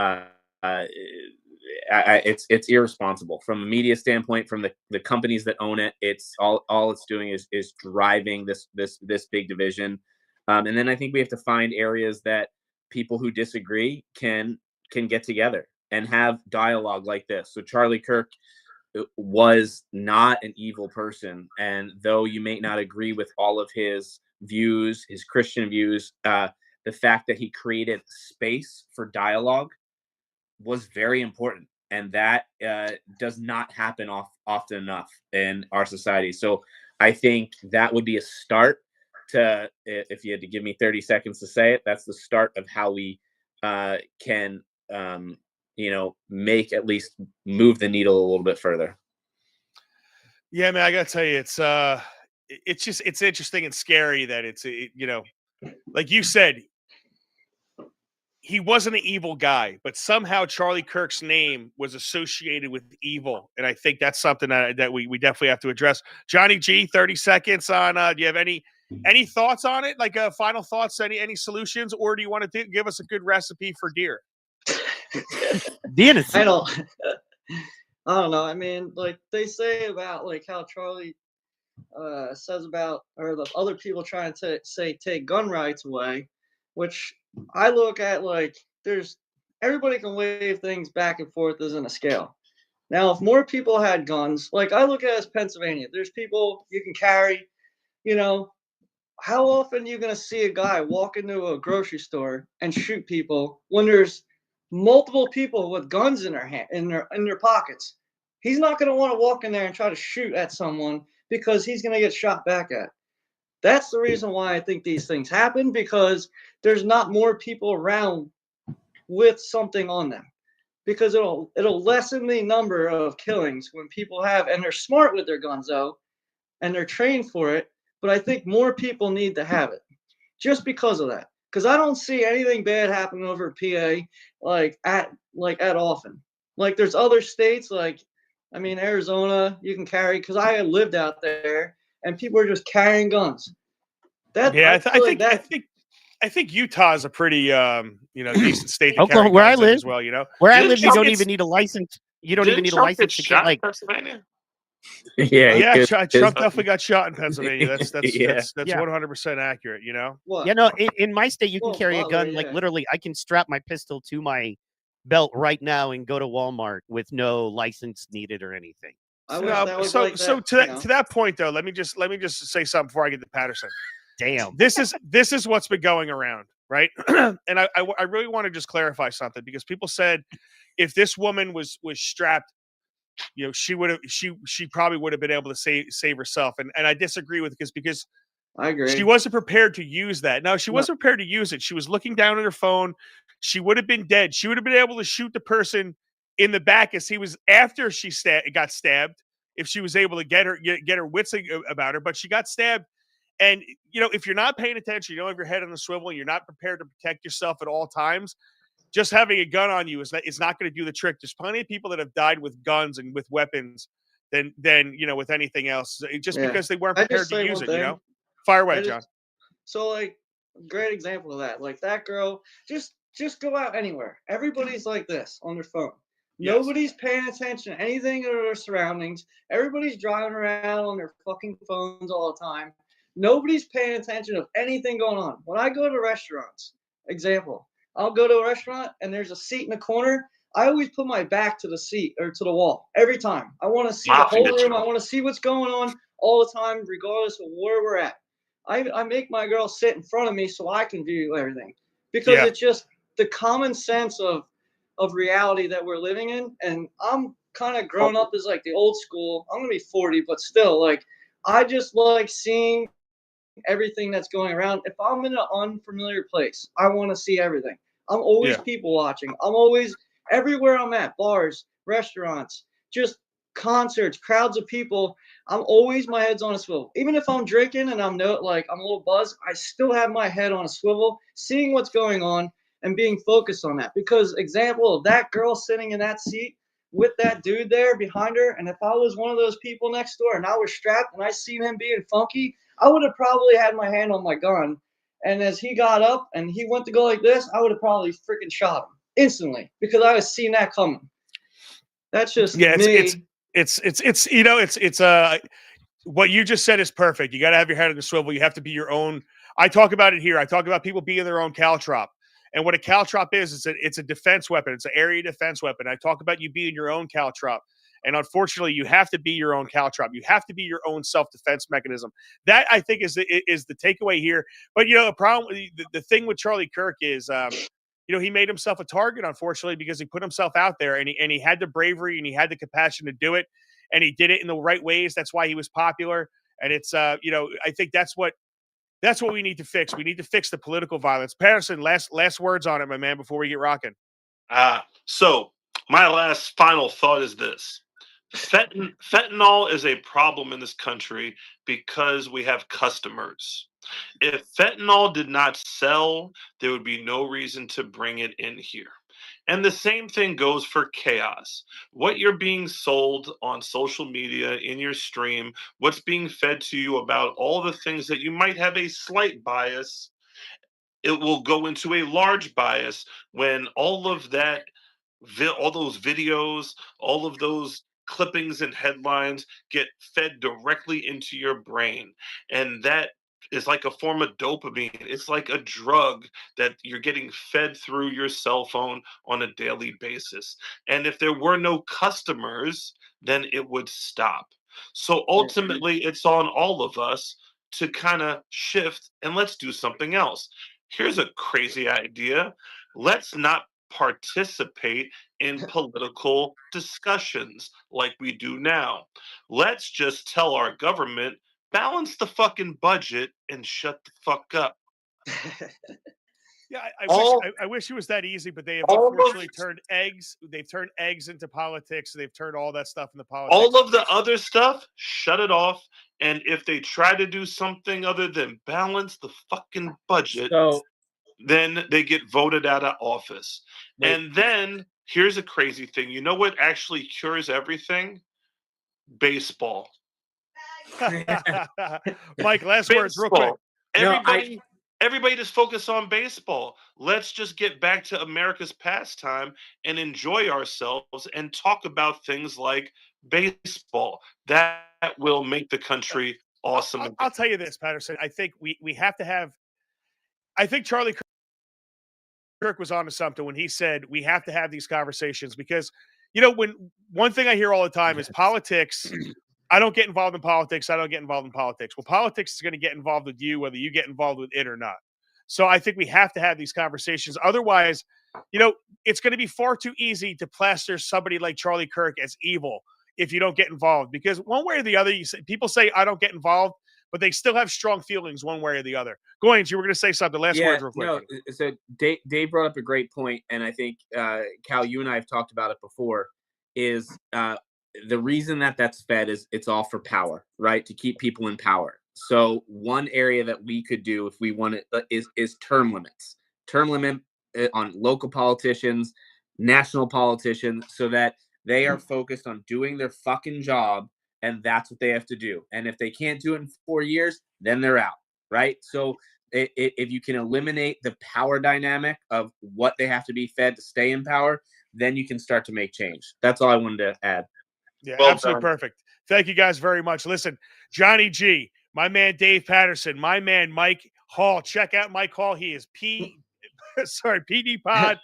it's irresponsible from a media standpoint, from the companies that own it. It's all it's doing is driving this big division. And then I think we have to find areas that people who disagree can get together and have dialogue like this. So Charlie Kirk was not an evil person, and though you may not agree with all of his views, his Christian views, the fact that he created space for dialogue was very important, and that does not happen often enough in our society. So I think that would be a start to, if you had to give me 30 seconds to say it, that's the start of how we can make, at least move the needle a little bit further. Yeah, man, I gotta tell you, it's interesting and scary that like you said, he wasn't an evil guy, but somehow Charlie Kirk's name was associated with evil, and I think that's something that we definitely have to address. Johnny G, 30 seconds on. Do you have any thoughts on it? Like final thoughts? Any solutions, or do you want to give us a good recipe for deer? I don't know. I mean, like they say about like how Charlie says about, or the other people trying to say take gun rights away, which I look at like everybody can wave things back and forth as in a scale. Now, if more people had guns, like I look at it as Pennsylvania, there's people you can carry, how often are you going to see a guy walk into a grocery store and shoot people when there's multiple people with guns in their in their pockets? He's not going to want to walk in there and try to shoot at someone because he's going to get shot back at. That's the reason why I think these things happen, because there's not more people around with something on them, because it'll lessen the number of killings when people have, and they're smart with their guns though, and they're trained for it. But I think more people need to have it just because of that. Because I don't see anything bad happening over PA like at often. Like there's other states Arizona you can carry, because I had lived out there and people are just carrying guns. I think Utah is a pretty decent state to carry where I guns in live as well. Where I live, you don't even need a license. You don't even need a license to get like. Yeah, Trump definitely got shot in Pennsylvania. That's 100% accurate. What? Yeah, no. In my state, you can carry a gun. Like literally, I can strap my pistol to my belt right now and go to Walmart with no license needed or anything. To that point though, let me just say something before I get to Patterson. Damn. This is what's been going around, right? And I really want to just clarify something, because people said if this woman was strapped, she probably would have been able to save herself. And I disagree with this, because I agree. She wasn't prepared to use that. No, she wasn't prepared to use it. She was looking down at her phone. She would have been dead. She would have been able to shoot the person in the back as he was, after she got stabbed, if she was able to get her wits about her. But she got stabbed. And, if you're not paying attention, you don't have your head on the swivel, and you're not prepared to protect yourself at all times, just having a gun on you is not going to do the trick. There's plenty of people that have died with guns and with weapons than with anything else, just because they weren't prepared to use it, Fire away, John. So, like, great example of that. Like, that girl, just go out anywhere. Everybody's like this on their phone. Yes. Nobody's paying attention to anything in their surroundings. Everybody's driving around on their fucking phones all the time. Nobody's paying attention of anything going on. When I go to restaurants, example, I'll go to a restaurant and there's a seat in the corner. I always put my back to the seat or to the wall every time. I want to see the whole room. I want to see what's going on all the time, regardless of where we're at. I make my girl sit in front of me so I can view everything, because it's just the common sense of reality that we're living in. And I'm kind of grown up as like the old school. I'm going to be 40, but still, like, I just like seeing everything that's going around. If I'm in an unfamiliar place, I want to see everything. I'm always people watching. I'm always everywhere I'm at, bars, restaurants, just concerts, crowds of people, I'm always my head's on a swivel. Even if I'm drinking and I'm a little buzzed, I still have my head on a swivel, seeing what's going on and being focused on that. Because example of that girl sitting in that seat with that dude there behind her, and if I was one of those people next door and I was strapped and I seen him being funky, I would have probably had my hand on my gun. And as he got up and he went to go like this, I would have probably freaking shot him instantly because I was seeing that coming. That's just me. It's what you just said is perfect. You got to have your head on the swivel. You have to be your own. I talk about it here. I talk about people being their own Caltrop. And what a Caltrop is it's a defense weapon. It's an area defense weapon. I talk about you being your own Caltrop. And unfortunately, you have to be your own Caltrop. You have to be your own self-defense mechanism. That, I think, is the takeaway here. But, the problem, the thing with Charlie Kirk is, he made himself a target, unfortunately, because he put himself out there and he had the bravery and he had the compassion to do it. And he did it in the right ways. That's why he was popular. And it's, I think that's what we need to fix. We need to fix the political violence. Patterson, last words on it, my man, before we get rocking. So my last final thought is this. Fentanyl is a problem in this country because we have customers. If fentanyl did not sell, there would be no reason to bring it in here. And the same thing goes for chaos. What you're being sold on social media, in your stream, what's being fed to you about all the things that you might have a slight bias, it will go into a large bias when all of that, all those videos, all of those clippings and headlines get fed directly into your brain. And that is like a form of dopamine. It's like a drug that you're getting fed through your cell phone on a daily basis. And if there were no customers, then it would stop. So ultimately, it's on all of us to kind of shift and let's do something else. Here's a crazy idea. Let's not participate in political discussions like we do now. Let's just tell our government, balance the fucking budget and shut the fuck up. Yeah, I wish it was that easy, but they have unfortunately turned eggs. They've turned eggs into politics. They've turned all that stuff into politics. All of the other stuff, shut it off. And if they try to do something other than balance the fucking budget, then they get voted out of office. And then here's a crazy thing. You know what actually cures everything? Baseball. Mike, last words real quick. Everybody just focus on baseball. Let's just get back to America's pastime and enjoy ourselves and talk about things like baseball. That will make the country awesome. I'll tell you this, Patterson. I think we have to have. I think Charlie Kirk was onto something when he said we have to have these conversations because, when one thing I hear all the time is politics. I don't get involved in politics. I don't get involved in politics. Well, politics is going to get involved with you, whether you get involved with it or not. So I think we have to have these conversations. Otherwise, it's going to be far too easy to plaster somebody like Charlie Kirk as evil if you don't get involved. Because one way or the other, people say, I don't get involved, but they still have strong feelings one way or the other. Goins, you were going to say something. Last words real quick. No, so Dave brought up a great point, and I think, Cal, you and I have talked about it before, is the reason that's fed is it's all for power, right? To keep people in power. So one area that we could do if we want it is term limits. Term limit on local politicians, national politicians, so that they are focused on doing their fucking job, and that's what they have to do. And if they can't do it in 4 years, then they're out, right? So if you can eliminate the power dynamic of what they have to be fed to stay in power, then you can start to make change. That's all I wanted to add. Yeah, absolutely perfect. Thank you guys very much. Listen, Johnny G, my man Dave Patterson, my man Mike Hall. Check out Mike Hall. He is PD Pod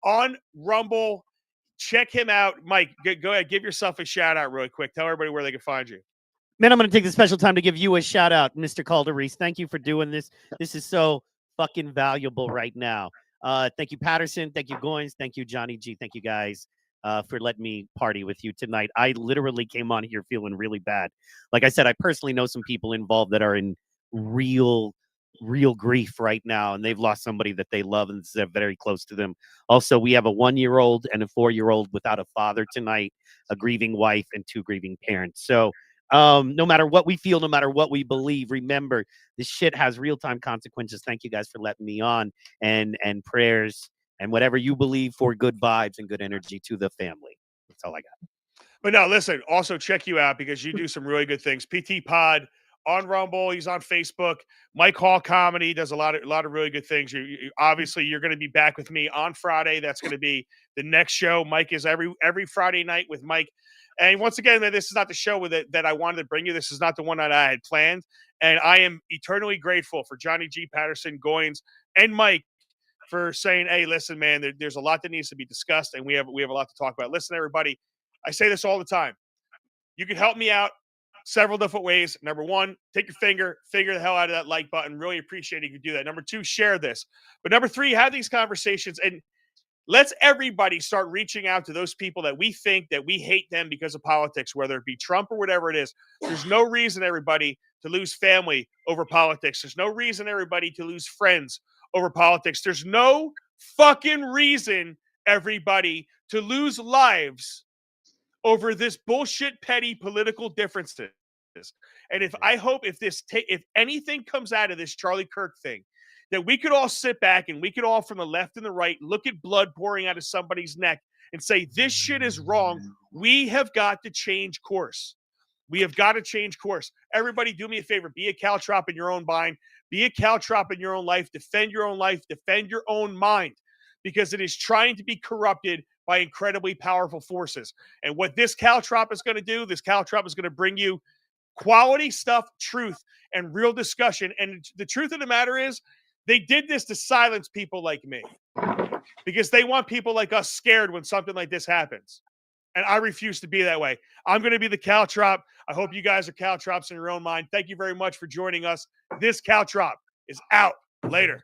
on Rumble. Check him out. Mike, go ahead. Give yourself a shout out really quick. Tell everybody where they can find you. Man, I'm going to take the special time to give you a shout out, Mr. Calderise. Thank you for doing this. This is so fucking valuable right now. Thank you, Patterson. Thank you, Goins. Thank you, Johnny G. Thank you, guys. For letting me party with you tonight. I literally came on here feeling really bad. Like I said, I personally know some people involved that are in real real grief right now, and they've lost somebody that they love and is very close to them. Also, we have a 1-year-old and a 4-year-old without a father tonight, a grieving wife, and 2 grieving parents. So no matter what we feel, no matter what we believe, remember this shit has real-time consequences. Thank you guys for letting me on, and prayers and whatever you believe for good vibes and good energy to the family. That's all I got. But no, listen, also check you out because you do some really good things. PT Pod on Rumble, he's on Facebook. Mike Hall Comedy does a lot of really good things. Obviously you're going to be back with me on Friday. That's going to be the next show. Mike is every Friday night with Mike. And once again, this is not the show that I wanted to bring you. This is not the one that I had planned. And I am eternally grateful for Johnny G. Patterson, Goins, and Mike for saying, hey, listen, man, there's a lot that needs to be discussed, and we have a lot to talk about. Listen, everybody, I say this all the time. You can help me out several different ways. Number one, take your finger the hell out of that like button. Really appreciate it if you do that. Number two, share this. But number three, have these conversations, and let's everybody start reaching out to those people that we think that we hate them because of politics, whether it be Trump or whatever it is. There's no reason, everybody, to lose family over politics. There's no reason, everybody, to lose friends over politics. There's no fucking reason, everybody, to lose lives over this bullshit, petty political differences. And if anything comes out of this Charlie Kirk thing, that we could all sit back and we could all, from the left and the right, look at blood pouring out of somebody's neck and say, this shit is wrong. We have got to change course. We have got to change course. Everybody, do me a favor. Be a caltrop in your own mind. Be a caltrop in your own life. Defend your own life. Defend your own mind, because it is trying to be corrupted by incredibly powerful forces. And what this caltrop is going to do, this caltrop is going to bring you quality stuff, truth, and real discussion. And the truth of the matter is, they did this to silence people like me, because they want people like us scared when something like this happens. And I refuse to be that way. I'm going to be the caltrop. I hope you guys are caltrops in your own mind. Thank you very much for joining us. This caltrop is out. Later.